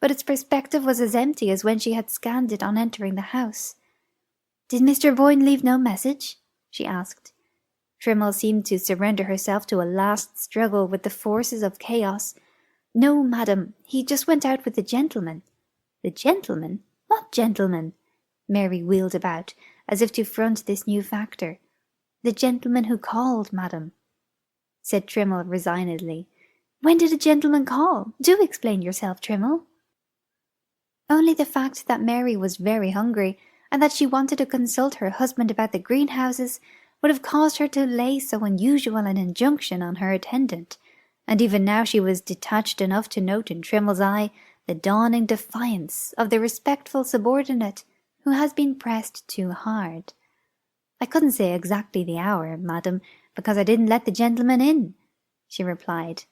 But its perspective was as empty as when she had scanned it on entering the house. "Did Mr. Boyne leave no message?" she asked. Trimmle seemed to surrender herself to a last struggle with the forces of chaos. "No, madam, he just went out with the gentleman." "The gentleman? What gentleman?" Mary wheeled about, as if to front this new factor. "The gentleman who called, madam," said Trimmle resignedly. "When did a gentleman call? Do explain yourself, Trimmle." Only the fact that Mary was very hungry, and that she wanted to consult her husband about the greenhouses, would have caused her to lay so unusual an injunction on her attendant, and even now she was detached enough to note in Trimmle's eye the dawning defiance of the respectful subordinate who has been pressed too hard. "I couldn't say exactly the hour, madam, because I didn't let the gentleman in," she replied,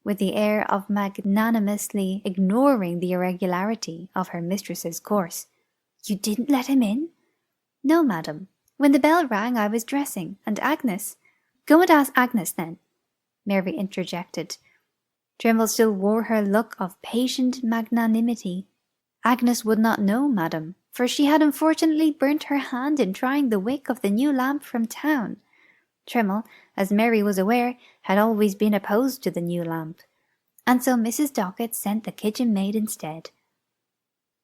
with the air of magnanimously ignoring the irregularity of her mistress's course. "You didn't let him in?" "No, madam. When the bell rang I was dressing, and Agnes—" "Go and ask Agnes, then," Mary interjected. Trimmle still wore her look of patient magnanimity. "Agnes would not know, madam, for she had unfortunately burnt her hand in trying the wick of the new lamp from town." Trimmle, as Mary was aware, had always been opposed to the new lamp, and so Mrs. Dockett sent the kitchen maid instead.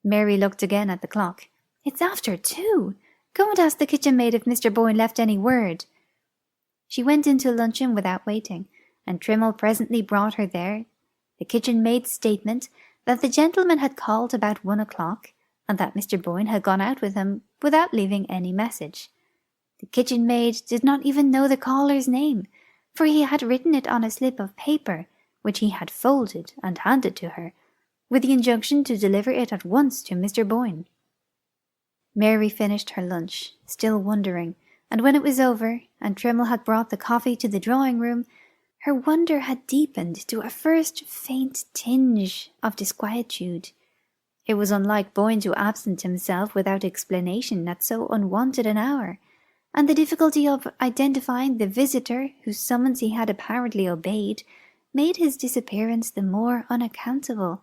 Mary looked again at the clock. "It's after 2. Go and ask the kitchen maid if Mr. Boyne left any word." She went into luncheon without waiting, and Trimmle presently brought her there the kitchen maid's statement that the gentleman had called about 1 o'clock, and that Mr. Boyne had gone out with him without leaving any message. The kitchen maid did not even know the caller's name, for he had written it on a slip of paper, which he had folded and handed to her, with the injunction to deliver it at once to Mr. Boyne. Mary finished her lunch, still wondering, and when it was over, and Trimmle had brought the coffee to the drawing-room, her wonder had deepened to a first faint tinge of disquietude. It was unlike Boyne to absent himself without explanation at so unwonted an hour, and the difficulty of identifying the visitor whose summons he had apparently obeyed made his disappearance the more unaccountable.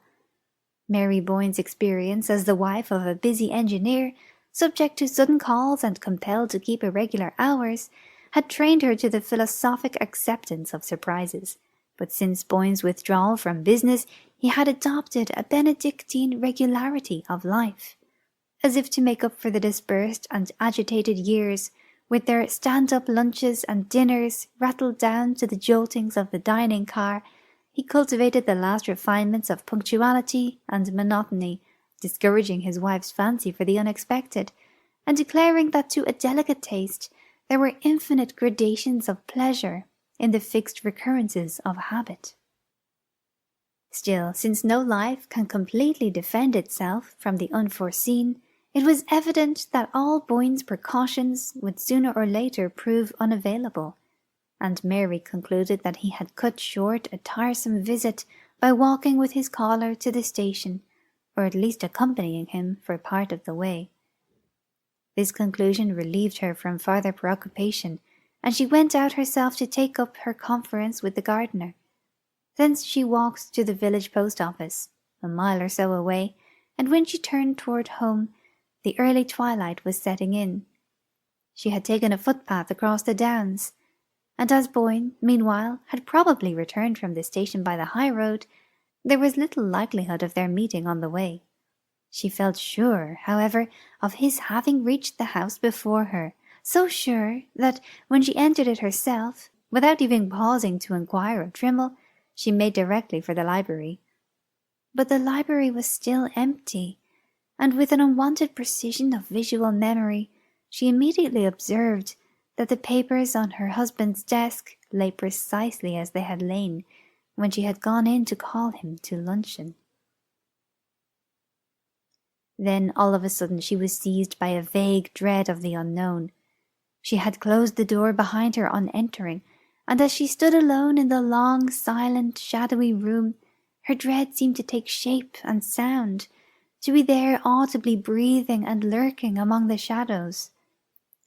Mary Boyne's experience as the wife of a busy engineer, subject to sudden calls and compelled to keep irregular hours, had trained her to the philosophic acceptance of surprises, but since Boyne's withdrawal from business he had adopted a Benedictine regularity of life, as if to make up for the dispersed and agitated years, with their stand-up lunches and dinners rattled down to the joltings of the dining car. He cultivated the last refinements of punctuality and monotony, discouraging his wife's fancy for the unexpected, and declaring that to a delicate taste there were infinite gradations of pleasure in the fixed recurrences of habit. Still, since no life can completely defend itself from the unforeseen, it was evident that all Boyne's precautions would sooner or later prove unavailable, and Mary concluded that he had cut short a tiresome visit by walking with his caller to the station, or at least accompanying him for part of the way. This conclusion relieved her from farther preoccupation, and she went out herself to take up her conference with the gardener. Thence she walked to the village post office, a mile or so away, and when she turned toward home, the early twilight was setting in. She had taken a footpath across the downs, and as Boyne, meanwhile, had probably returned from the station by the high road, there was little likelihood of their meeting on the way. She felt sure, however, of his having reached the house before her, so sure that when she entered it herself, without even pausing to inquire of Trimble, she made directly for the library. But the library was still empty, and with an unwonted precision of visual memory, she immediately observed that the papers on her husband's desk lay precisely as they had lain when she had gone in to call him to luncheon. Then all of a sudden she was seized by a vague dread of the unknown. She had closed the door behind her on entering, and as she stood alone in the long, silent, shadowy room, her dread seemed to take shape and sound, to be there audibly breathing and lurking among the shadows.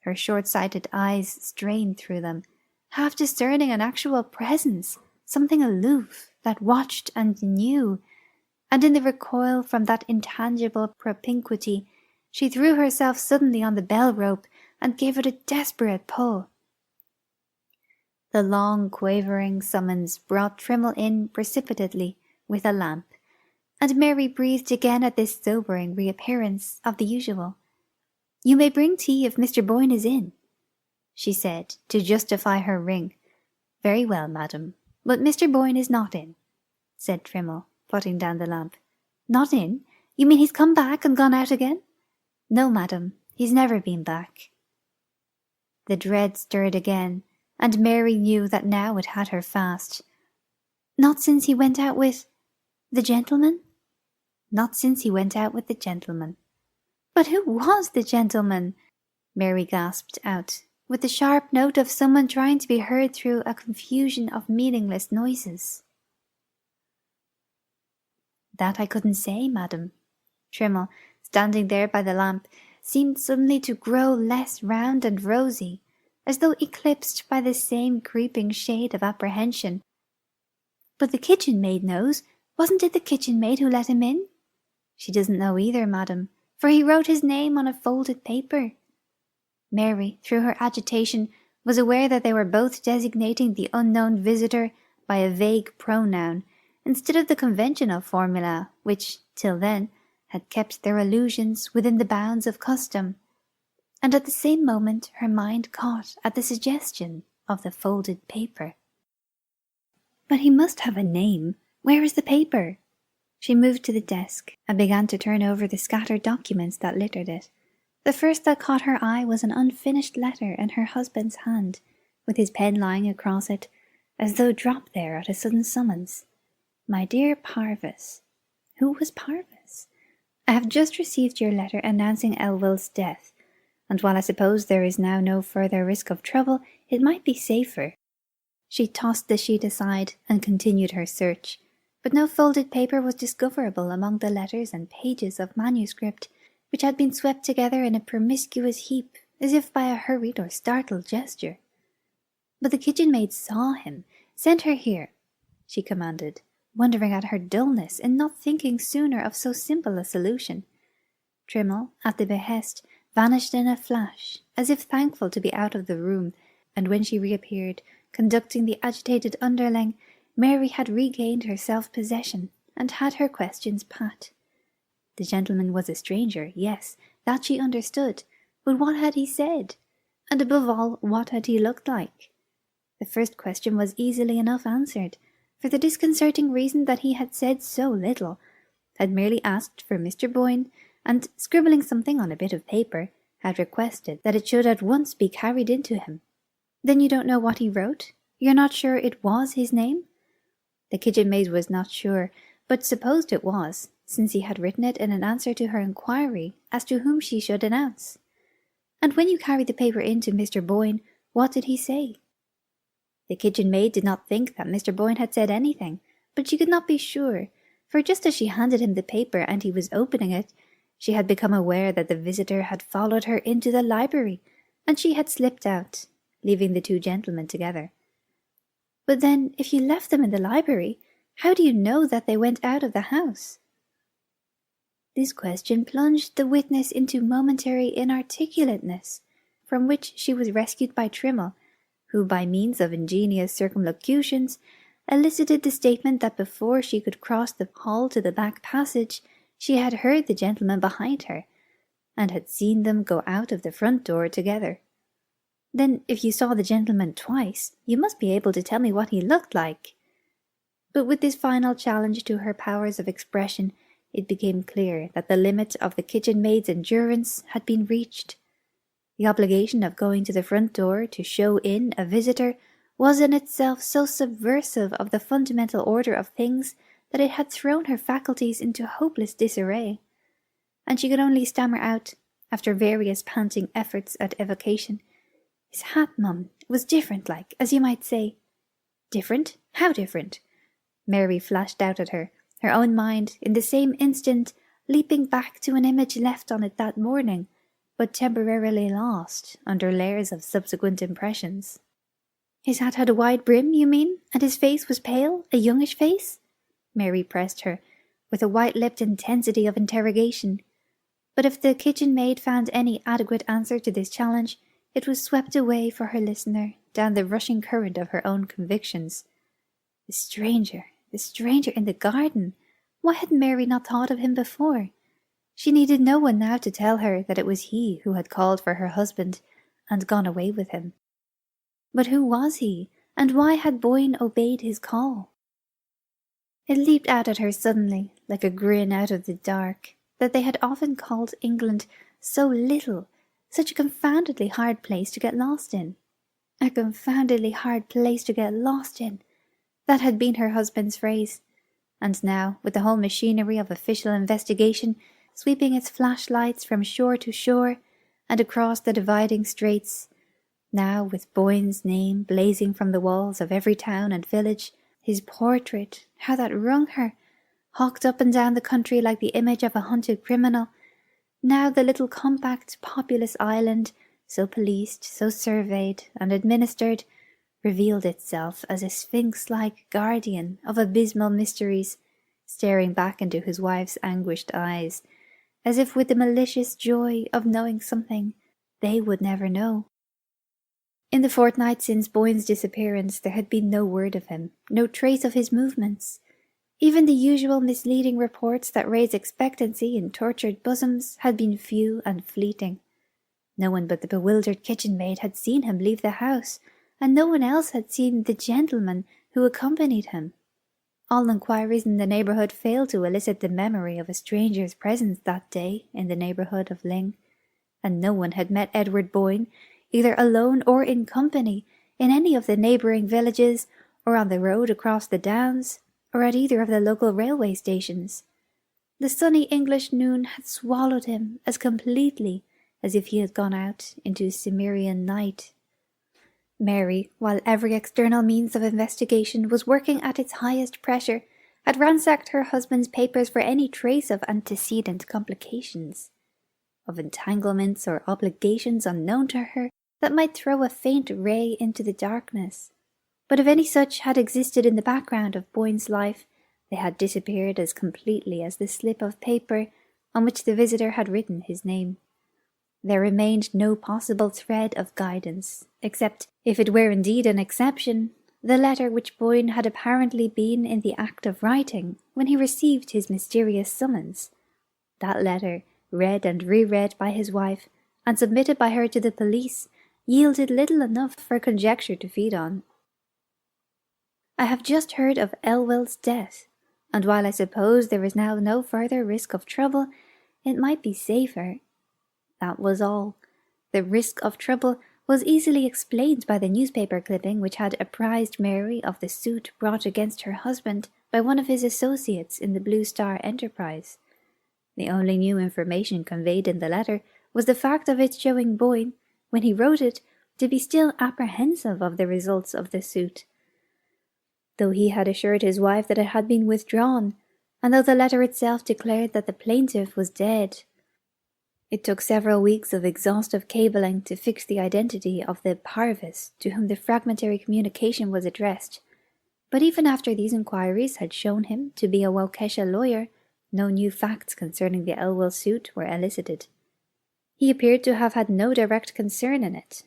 Her short-sighted eyes strained through them, half discerning an actual presence, something aloof, that watched and knew, and in the recoil from that intangible propinquity, she threw herself suddenly on the bell-rope and gave it a desperate pull. The long, quavering summons brought Trimble in precipitately with a lamp, and Mary breathed again at this sobering reappearance of the usual. "You may bring tea if Mr. Boyne is in," she said, to justify her ring. "Very well, madam, but Mr. Boyne is not in," said Trimble, putting down the lamp. "Not in? You mean he's come back and gone out again?" "No, madam, he's never been back." The dread stirred again, and Mary knew that now it had her fast. "Not since he went out with the gentleman?" "Not since he went out with the gentleman." "But who was the gentleman?" Mary gasped out, with the sharp note of someone trying to be heard through a confusion of meaningless noises. "That I couldn't say, madam." Trimble, standing there by the lamp, seemed suddenly to grow less round and rosy, as though eclipsed by the same creeping shade of apprehension. "But the kitchen maid knows. Wasn't it the kitchen maid who let him in?" "She doesn't know either, madam, for he wrote his name on a folded paper." Mary, through her agitation, was aware that they were both designating the unknown visitor by a vague pronoun, instead of the conventional formula which, till then, had kept their allusions within the bounds of custom, and at the same moment her mind caught at the suggestion of the folded paper. "But he must have a name. Where is the paper?" She moved to the desk and began to turn over the scattered documents that littered it. The first that caught her eye was an unfinished letter in her husband's hand, with his pen lying across it, as though dropped there at a sudden summons. "My dear Parvis." Who was Parvis? "I have just received your letter announcing Elwell's death, and while I suppose there is now no further risk of trouble, it might be safer." She tossed the sheet aside and continued her search, but no folded paper was discoverable among the letters and pages of manuscript, which had been swept together in a promiscuous heap, as if by a hurried or startled gesture. "But the kitchen maid saw him. Send her here," she commanded, wondering at her dullness in not thinking sooner of so simple a solution. Trimble, at the behest, vanished in a flash, as if thankful to be out of the room, and when she reappeared, conducting the agitated underling, Mary had regained her self-possession, and had her questions pat. The gentleman was a stranger, yes, that she understood, but what had he said? And above all, what had he looked like? The first question was easily enough answered, for the disconcerting reason that he had said so little, had merely asked for Mr. Boyne, and, scribbling something on a bit of paper, had requested that it should at once be carried in to him. "Then you don't know what he wrote? You're not sure it was his name?" The kitchen maid was not sure, but supposed it was, since he had written it in an answer to her inquiry as to whom she should announce. "And when you carried the paper in to Mr. Boyne, what did he say?" The kitchen maid did not think that Mr. Boyne had said anything, but she could not be sure, for just as she handed him the paper and he was opening it, she had become aware that the visitor had followed her into the library, and she had slipped out, leaving the two gentlemen together. "But then, if you left them in the library, how do you know that they went out of the house?" This question plunged the witness into momentary inarticulateness, from which she was rescued by Trimmel, who by means of ingenious circumlocutions elicited the statement that before she could cross the hall to the back passage she had heard the gentleman behind her, and had seen them go out of the front door together. Then if you saw the gentleman twice, you must be able to tell me what he looked like. But with this final challenge to her powers of expression, it became clear that the limit of the kitchen maid's endurance had been reached. The obligation of going to the front door to show in a visitor was in itself so subversive of the fundamental order of things that it had thrown her faculties into hopeless disarray, and she could only stammer out, after various panting efforts at evocation, "His hat, mum, was different like, as you might say." "Different? How different?" Mary flashed out at her, her own mind, in the same instant, leaping back to an image left on it that morning, but temporarily lost under layers of subsequent impressions. "His hat had a wide brim, you mean, and his face was pale, a youngish face?" Mary pressed her, with a white-lipped intensity of interrogation. But if the kitchen maid found any adequate answer to this challenge, it was swept away for her listener down the rushing current of her own convictions. The stranger in the garden! Why had Mary not thought of him before? She needed no one now to tell her that it was he who had called for her husband and gone away with him. But who was he, and why had Boyne obeyed his call? It leaped out at her suddenly, like a grin out of the dark, that they had often called England so little, such a confoundedly hard place to get lost in. A confoundedly hard place to get lost in. That had been her husband's phrase. And now, with the whole machinery of official investigation sweeping its flashlights from shore to shore and across the dividing straits, now with Boyne's name blazing from the walls of every town and village, his portrait, how that wrung her, hawked up and down the country like the image of a hunted criminal, now the little compact populous island, so policed, so surveyed and administered, revealed itself as a sphinx-like guardian of abysmal mysteries, staring back into his wife's anguished eyes, as if with the malicious joy of knowing something they would never know. In the fortnight since Boyne's disappearance there had been no word of him, no trace of his movements. Even the usual misleading reports that raise expectancy in tortured bosoms had been few and fleeting. No one but the bewildered kitchen maid had seen him leave the house, and no one else had seen the gentleman who accompanied him. All inquiries in the neighbourhood failed to elicit the memory of a stranger's presence that day in the neighbourhood of Ling, and no one had met Edward Boyne, either alone or in company, in any of the neighbouring villages, or on the road across the downs, or at either of the local railway stations. The sunny English noon had swallowed him as completely as if he had gone out into Cimmerian night. Mary, while every external means of investigation was working at its highest pressure, had ransacked her husband's papers for any trace of antecedent complications, of entanglements or obligations unknown to her that might throw a faint ray into the darkness. But if any such had existed in the background of Boyne's life, they had disappeared as completely as the slip of paper on which the visitor had written his name. There remained no possible thread of guidance, except, if it were indeed an exception, the letter which Boyne had apparently been in the act of writing when he received his mysterious summons. That letter, read and reread by his wife, and submitted by her to the police, yielded little enough for conjecture to feed on. "I have just heard of Elwell's death, and while I suppose there is now no further risk of trouble, it might be safer." That was all. The risk of trouble was easily explained by the newspaper clipping which had apprised Mary of the suit brought against her husband by one of his associates in the Blue Star enterprise. The only new information conveyed in the letter was the fact of its showing Boyne, when he wrote it, to be still apprehensive of the results of the suit, though he had assured his wife that it had been withdrawn, and though the letter itself declared that the plaintiff was dead. It took several weeks of exhaustive cabling to fix the identity of the Parvis to whom the fragmentary communication was addressed, but even after these inquiries had shown him to be a Waukesha lawyer, no new facts concerning the Elwell suit were elicited. He appeared to have had no direct concern in it,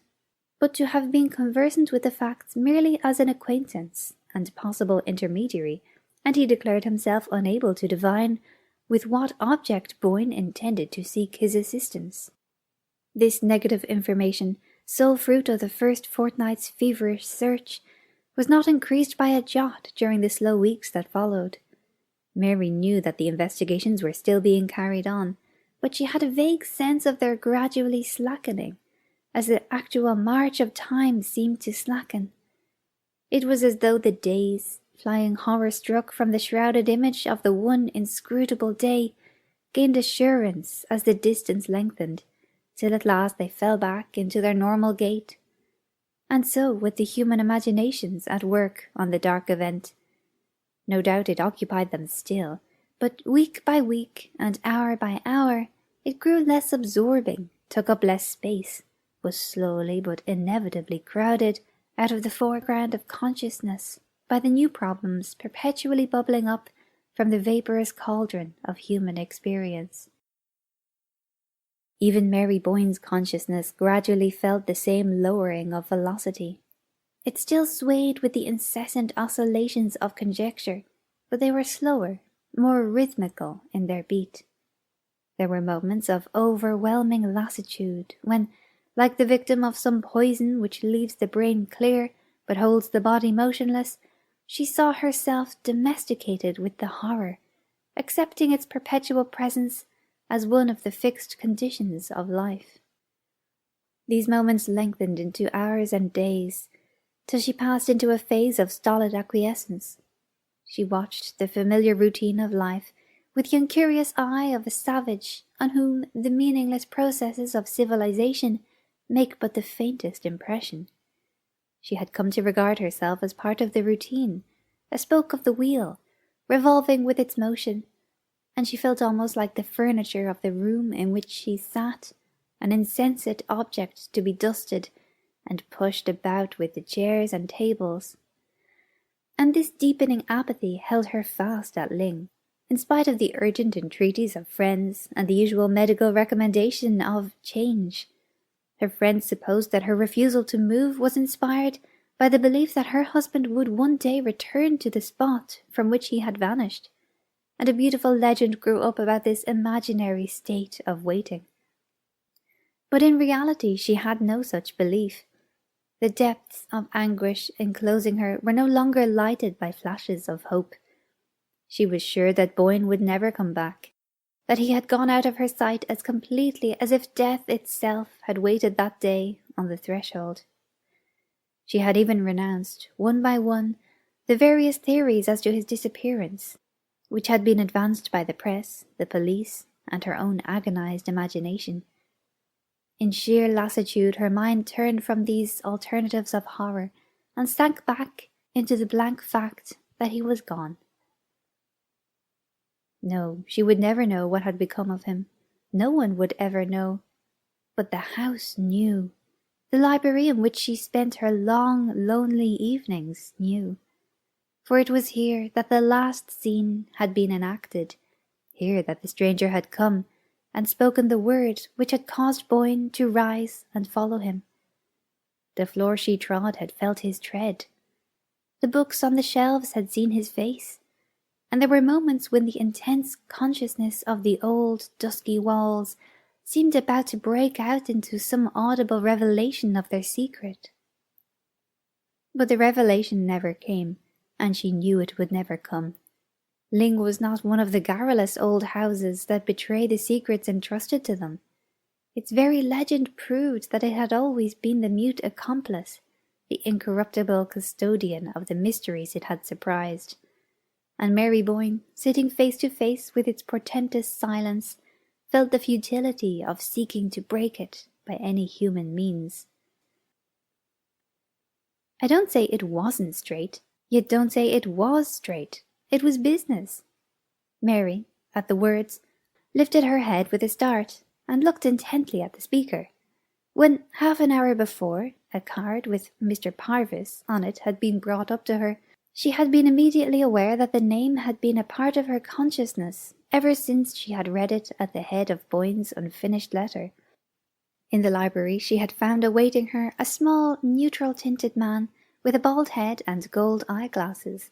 but to have been conversant with the facts merely as an acquaintance and possible intermediary, and he declared himself unable to divine with what object Boyne intended to seek his assistance. This negative information, sole fruit of the first fortnight's feverish search, was not increased by a jot during the slow weeks that followed. Mary knew that the investigations were still being carried on, but she had a vague sense of their gradually slackening, as the actual march of time seemed to slacken. It was as though the days, flying horror-struck from the shrouded image of the one inscrutable day, gained assurance as the distance lengthened, till at last they fell back into their normal gait. And so with the human imaginations at work on the dark event. No doubt it occupied them still, but week by week and hour by hour it grew less absorbing, took up less space, was slowly but inevitably crowded out of the foreground of consciousness by the new problems perpetually bubbling up from the vaporous cauldron of human experience. Even Mary Boyne's consciousness gradually felt the same lowering of velocity. It still swayed with the incessant oscillations of conjecture, but they were slower, more rhythmical in their beat. There were moments of overwhelming lassitude when, like the victim of some poison which leaves the brain clear but holds the body motionless, she saw herself domesticated with the horror, accepting its perpetual presence as one of the fixed conditions of life. These moments lengthened into hours and days, till she passed into a phase of stolid acquiescence. She watched the familiar routine of life with the incurious eye of a savage on whom the meaningless processes of civilization make but the faintest impression. She had come to regard herself as part of the routine, a spoke of the wheel, revolving with its motion, and she felt almost like the furniture of the room in which she sat, an insensate object to be dusted and pushed about with the chairs and tables. And this deepening apathy held her fast at Ling, in spite of the urgent entreaties of friends and the usual medical recommendation of change. Her friends supposed that her refusal to move was inspired by the belief that her husband would one day return to the spot from which he had vanished, and a beautiful legend grew up about this imaginary state of waiting. But in reality she had no such belief. The depths of anguish enclosing her were no longer lighted by flashes of hope. She was sure that Boyne would never come back, that he had gone out of her sight as completely as if death itself had waited that day on the threshold. She had even renounced, one by one, the various theories as to his disappearance, which had been advanced by the press, the police, and her own agonized imagination. In sheer lassitude her mind turned from these alternatives of horror and sank back into the blank fact that he was gone. No, she would never know what had become of him. No one would ever know. But the house knew. The library in which she spent her long, lonely evenings knew. For it was here that the last scene had been enacted, here that the stranger had come and spoken the word which had caused Boyne to rise and follow him. The floor she trod had felt his tread. The books on the shelves had seen his face, and there were moments when the intense consciousness of the old, dusky walls seemed about to break out into some audible revelation of their secret. But the revelation never came, and she knew it would never come. Ling was not one of the garrulous old houses that betray the secrets entrusted to them. Its very legend proved that it had always been the mute accomplice, the incorruptible custodian of the mysteries it had surprised. And Mary Boyne, sitting face to face with its portentous silence, felt the futility of seeking to break it by any human means. I don't say it wasn't straight, yet don't say it was straight. It was business. Mary, at the words, lifted her head with a start and looked intently at the speaker. When, half an hour before, a card with Mr. Parvis on it had been brought up to her, she had been immediately aware that the name had been a part of her consciousness ever since she had read it at the head of Boyne's unfinished letter. In the library she had found awaiting her a small, neutral-tinted man with a bald head and gold eyeglasses,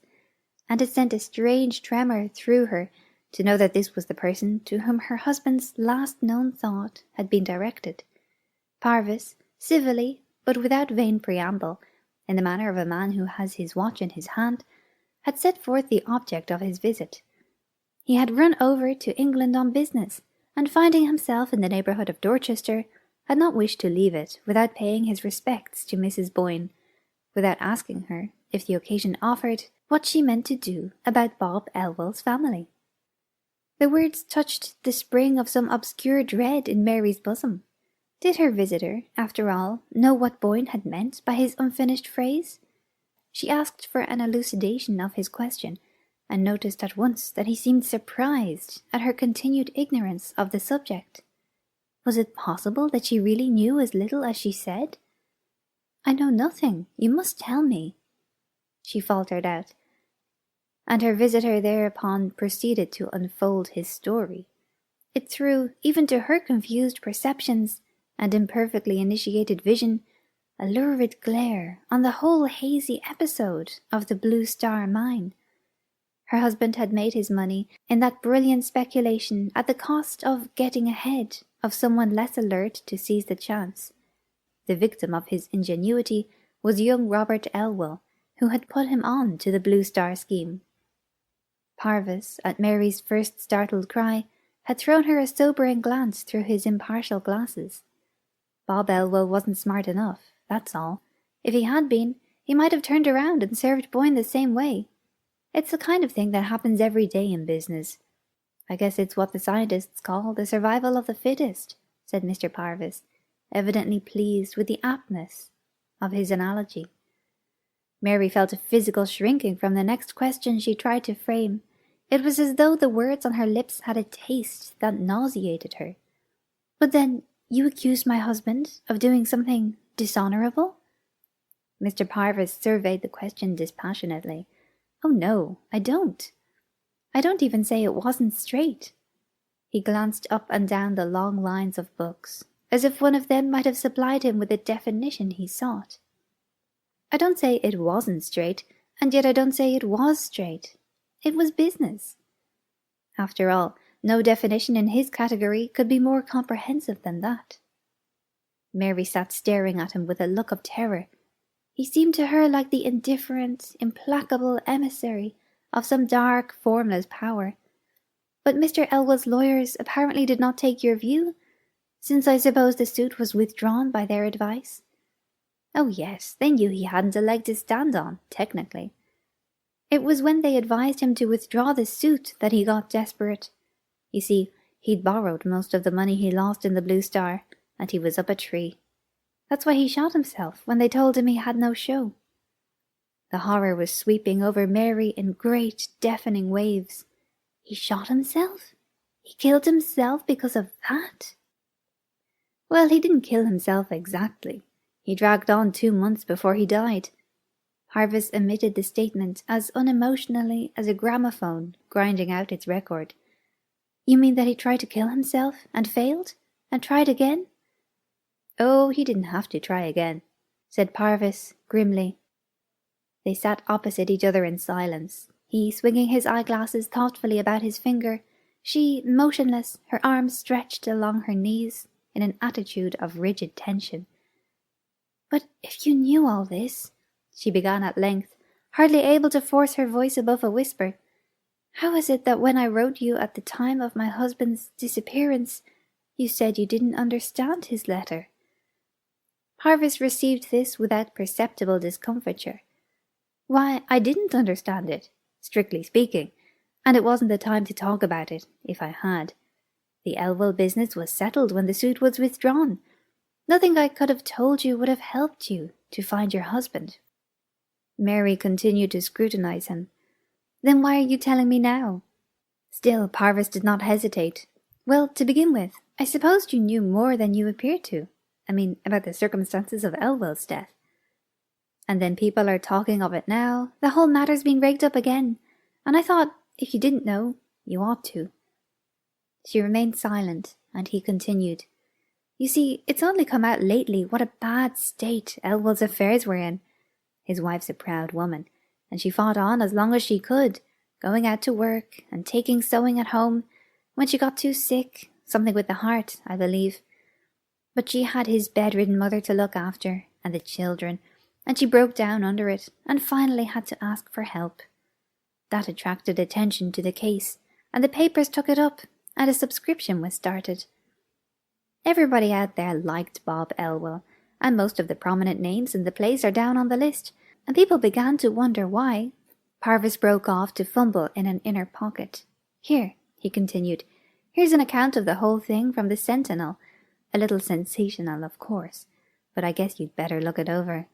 and it sent a strange tremor through her to know that this was the person to whom her husband's last known thought had been directed. Parvis, civilly, but without vain preamble, in the manner of a man who has his watch in his hand, had set forth the object of his visit. He had run over to England on business, and finding himself in the neighbourhood of Dorchester, had not wished to leave it without paying his respects to Mrs. Boyne, without asking her, if the occasion offered, what she meant to do about Bob Elwell's family. The words touched the spring of some obscure dread in Mary's bosom. Did her visitor, after all, know what Boyne had meant by his unfinished phrase? She asked for an elucidation of his question, and noticed at once that he seemed surprised at her continued ignorance of the subject. Was it possible that she really knew as little as she said? "I know nothing. You must tell me," she faltered out, and her visitor thereupon proceeded to unfold his story. It threw, even to her confused perceptions and imperfectly initiated vision, a lurid glare on the whole hazy episode of the Blue Star Mine. Her husband had made his money in that brilliant speculation at the cost of getting ahead of someone less alert to seize the chance. The victim of his ingenuity was young Robert Elwell, who had put him on to the Blue Star scheme. Parvis, at Mary's first startled cry, had thrown her a sobering glance through his impartial glasses. Bob Elwell wasn't smart enough, that's all. If he had been, he might have turned around and served Boyne the same way. It's the kind of thing that happens every day in business. "I guess it's what the scientists call the survival of the fittest," said Mr. Parvis, evidently pleased with the aptness of his analogy. Mary felt a physical shrinking from the next question she tried to frame. It was as though the words on her lips had a taste that nauseated her. "But then, you accused my husband of doing something dishonourable?" Mr. Parvis surveyed the question dispassionately. "Oh no, I don't. I don't even say it wasn't straight." He glanced up and down the long lines of books, as if one of them might have supplied him with the definition he sought. "I don't say it wasn't straight, and yet I don't say it was straight. It was business." After all, no definition in his category could be more comprehensive than that. Mary sat staring at him with a look of terror. He seemed to her like the indifferent, implacable emissary of some dark, formless power. "But Mr. Elwell's lawyers apparently did not take your view, since I suppose the suit was withdrawn by their advice?" "Oh yes, they knew he hadn't a leg to stand on, technically. It was when they advised him to withdraw the suit that he got desperate. You see, he'd borrowed most of the money he lost in the Blue Star, and he was up a tree. That's why he shot himself when they told him he had no show." The horror was sweeping over Mary in great, deafening waves. He shot himself? He killed himself because of that? Well, he didn't kill himself exactly. He dragged on 2 months before he died. Parvis emitted the statement as unemotionally as a gramophone grinding out its record. "You mean that he tried to kill himself, and failed, and tried again?" "Oh, he didn't have to try again," said Parvis grimly. They sat opposite each other in silence, he swinging his eyeglasses thoughtfully about his finger, she motionless, her arms stretched along her knees in an attitude of rigid tension. "But if you knew all this," she began at length, hardly able to force her voice above a whisper, "how is it that when I wrote you at the time of my husband's disappearance, you said you didn't understand his letter?" Parvis received this without perceptible discomfiture. "Why, I didn't understand it, strictly speaking, and it wasn't the time to talk about it, if I had. The Elwell business was settled when the suit was withdrawn. Nothing I could have told you would have helped you to find your husband." Mary continued to scrutinize him. "Then why are you telling me now?" Still Parvis did not hesitate. "Well, to begin with, I supposed you knew more than you appeared to. I mean, about the circumstances of Elwell's death. And then people are talking of it now. The whole matter's been raked up again. And I thought, if you didn't know, you ought to." She remained silent, and he continued. You see, it's only come out lately what a bad state Elwell's affairs were in. His wife's a proud woman, and she fought on as long as she could, going out to work and taking sewing at home, when she got too sick, something with the heart, I believe. But she had his bedridden mother to look after, and the children, and she broke down under it, and finally had to ask for help. That attracted attention to the case, and the papers took it up, and a subscription was started. Everybody out there liked Bob Elwell, and most of the prominent names in the place are down on the list, and people began to wonder why. Parvis broke off to fumble in an inner pocket. "Here," he continued, "here's an account of the whole thing from the Sentinel. A little sensational, of course, but I guess you'd better look it over."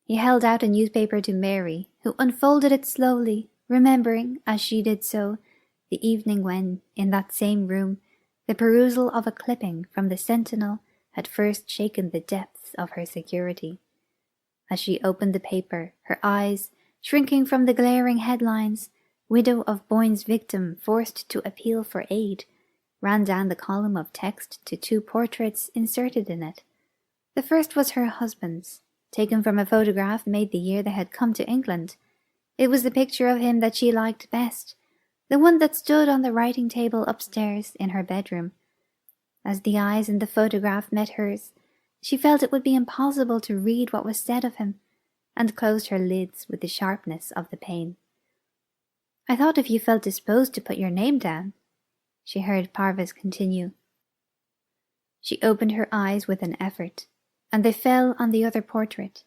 He held out a newspaper to Mary, who unfolded it slowly, remembering, as she did so, the evening when, in that same room, the perusal of a clipping from the Sentinel had first shaken the depths of her security. As she opened the paper, her eyes, shrinking from the glaring headlines, "Widow of Boyne's victim forced to appeal for aid," ran down the column of text to two portraits inserted in it. The first was her husband's, taken from a photograph made the year they had come to England. It was the picture of him that she liked best, the one that stood on the writing table upstairs in her bedroom. As the eyes in the photograph met hers, she felt it would be impossible to read what was said of him, and closed her lids with the sharpness of the pain. "I thought if you felt disposed to put your name down," she heard Parvis continue. She opened her eyes with an effort, and they fell on the other portrait.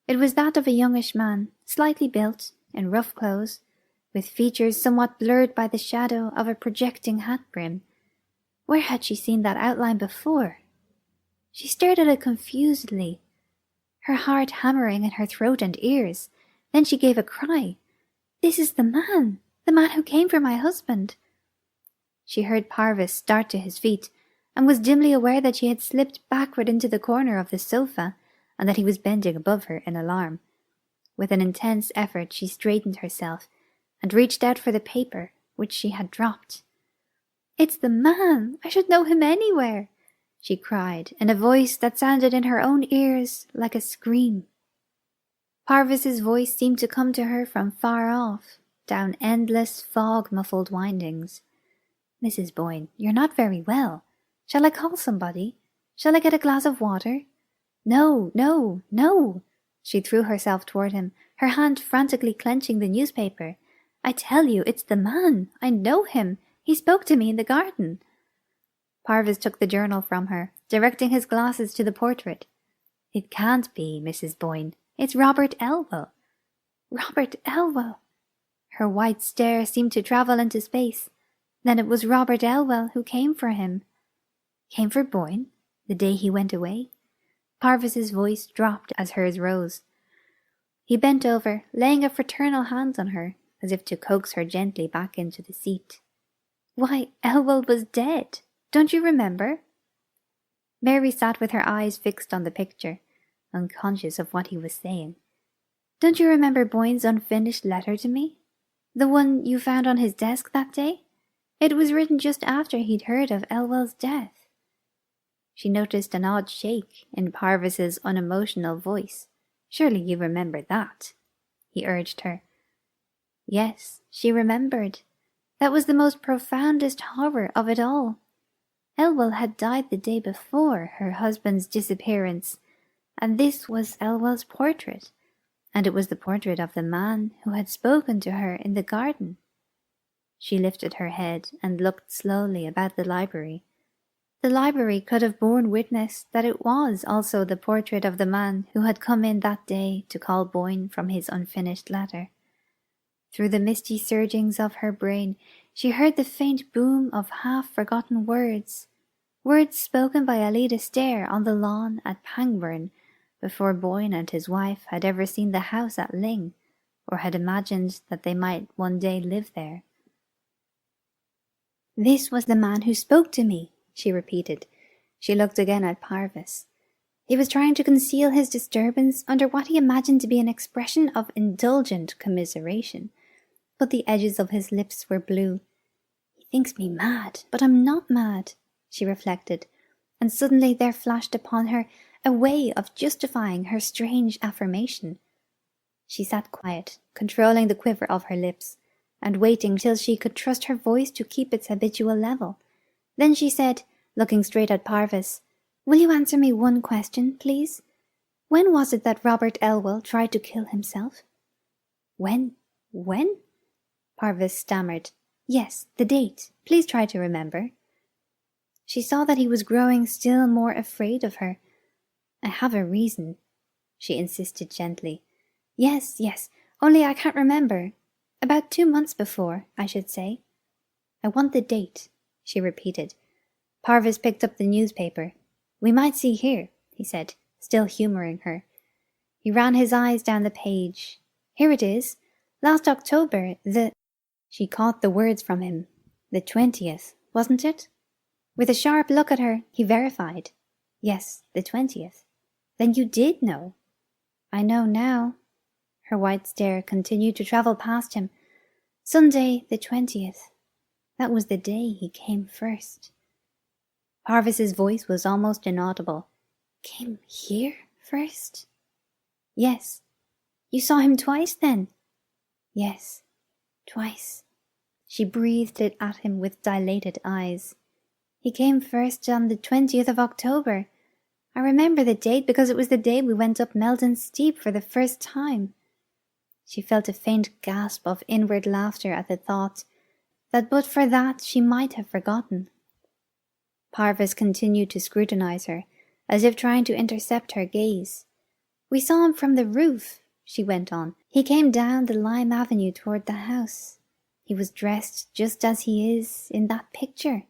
It was that of a youngish man, slightly built, in rough clothes, with features somewhat blurred by the shadow of a projecting hat brim. Where had she seen that outline before? She stared at it confusedly, her heart hammering in her throat and ears. Then she gave a cry. "This is the man who came for my husband." She heard Parvis start to his feet, and was dimly aware that she had slipped backward into the corner of the sofa, and that he was bending above her in alarm. With an intense effort she straightened herself, and reached out for the paper, which she had dropped. "It's the man! I should know him anywhere!" she cried, in a voice that sounded in her own ears like a scream. Parvis's voice seemed to come to her from far off, down endless fog-muffled windings. "Mrs. Boyne, you're not very well. Shall I call somebody? Shall I get a glass of water?" "No, no, no!" She threw herself toward him, her hand frantically clenching the newspaper. "I tell you, it's the man. I know him. He spoke to me in the garden." Parvis took the journal from her, directing his glasses to the portrait. "It can't be, Mrs. Boyne. It's Robert Elwell." Robert Elwell! Her white stare seemed to travel into space. Then it was Robert Elwell who came for him. Came for Boyne, the day he went away? Parvis's voice dropped as hers rose. He bent over, laying a fraternal hand on her, as if to coax her gently back into the seat. "Why, Elwell was dead. Don't you remember?" Mary sat with her eyes fixed on the picture, unconscious of what he was saying. "Don't you remember Boyne's unfinished letter to me? The one you found on his desk that day? It was written just after he'd heard of Elwell's death." She noticed an odd shake in Parvis's unemotional voice. "Surely you remember that," he urged her. Yes, she remembered. That was the most profoundest horror of it all. Elwell had died the day before her husband's disappearance, and this was Elwell's portrait, and it was the portrait of the man who had spoken to her in the garden. She lifted her head and looked slowly about the library. The library could have borne witness that it was also the portrait of the man who had come in that day to call Boyne from his unfinished letter. Through the misty surgings of her brain she heard the faint boom of half-forgotten words, words spoken by Alida Stair on the lawn at Pangbourne, before Boyne and his wife had ever seen the house at Ling, or had imagined that they might one day live there. "This was the man who spoke to me," she repeated. She looked again at Parvis. He was trying to conceal his disturbance under what he imagined to be an expression of indulgent commiseration, but the edges of his lips were blue. "He thinks me mad, but I'm not mad," she reflected. and suddenly there flashed upon her a way of justifying her strange affirmation. She sat quiet, controlling the quiver of her lips, and waiting till she could trust her voice to keep its habitual level. Then she said, looking straight at Parvis, "Will you answer me one question, please? When was it that Robert Elwell tried to kill himself?" When? Parvis stammered. "Yes, the date. Please try to remember." She saw that he was growing still more afraid of her. "I have a reason," she insisted gently. Yes, only I can't remember. About 2 months before, I should say." "I want the date," she repeated. Parvis picked up the newspaper. "We might see here," he said, still humouring her. He ran his eyes down the page. "Here it is. Last October, the—" She caught the words from him. "The 20th, wasn't it?" With a sharp look at her, he verified. "Yes, the 20th. Then you did know." "I know now." Her white stare continued to travel past him. "Sunday, the 20th. That was the day he came first." Parvis's voice was almost inaudible. "Came here first?" "Yes." "You saw him twice, then?" "Yes, twice." She breathed it at him with dilated eyes. "He came first on the 20th of October. I remember the date because it was the day we went up Meldon Steep for the first time." She felt a faint gasp of inward laughter at the thought that but for that she might have forgotten. Parvis continued to scrutinize her, as if trying to intercept her gaze. "We saw him from the roof," she went on. "He came down the lime avenue toward the house. He was dressed just as he is in that picture.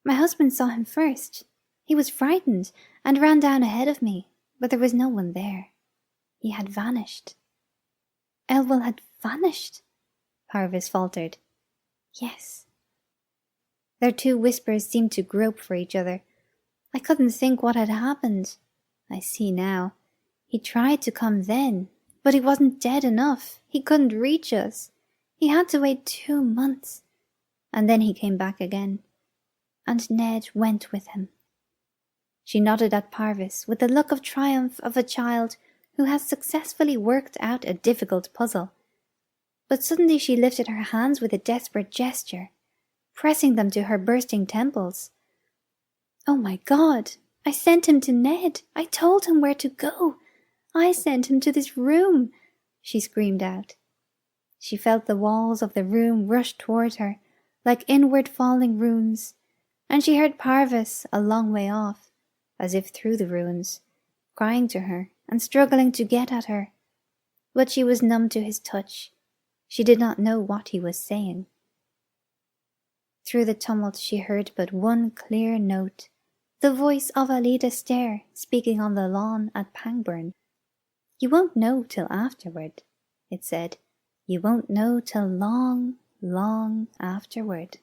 My husband saw him first. He was frightened and ran down ahead of me, but there was no one there. He had vanished." "Elwell had vanished?" Parvis faltered. "Yes." Their two whispers seemed to grope for each other. "I couldn't think what had happened. I see now. He tried to come then, but he wasn't dead enough. He couldn't reach us. He had to wait 2 months. And then he came back again. And Ned went with him." She nodded at Parvis with the look of triumph of a child who has successfully worked out a difficult puzzle. But suddenly she lifted her hands with a desperate gesture, pressing them to her bursting temples. "Oh my God! I sent him to Ned! I told him where to go! I sent him to this room!" she screamed out. She felt the walls of the room rush toward her, like inward falling runes, and she heard Parvis a long way off, as if through the ruins, crying to her and struggling to get at her. But she was numb to his touch. She did not know what he was saying. Through the tumult she heard but one clear note, the voice of Alida Stair speaking on the lawn at Pangbourne. "You won't know till afterward," it said. "You won't know till long, long afterward."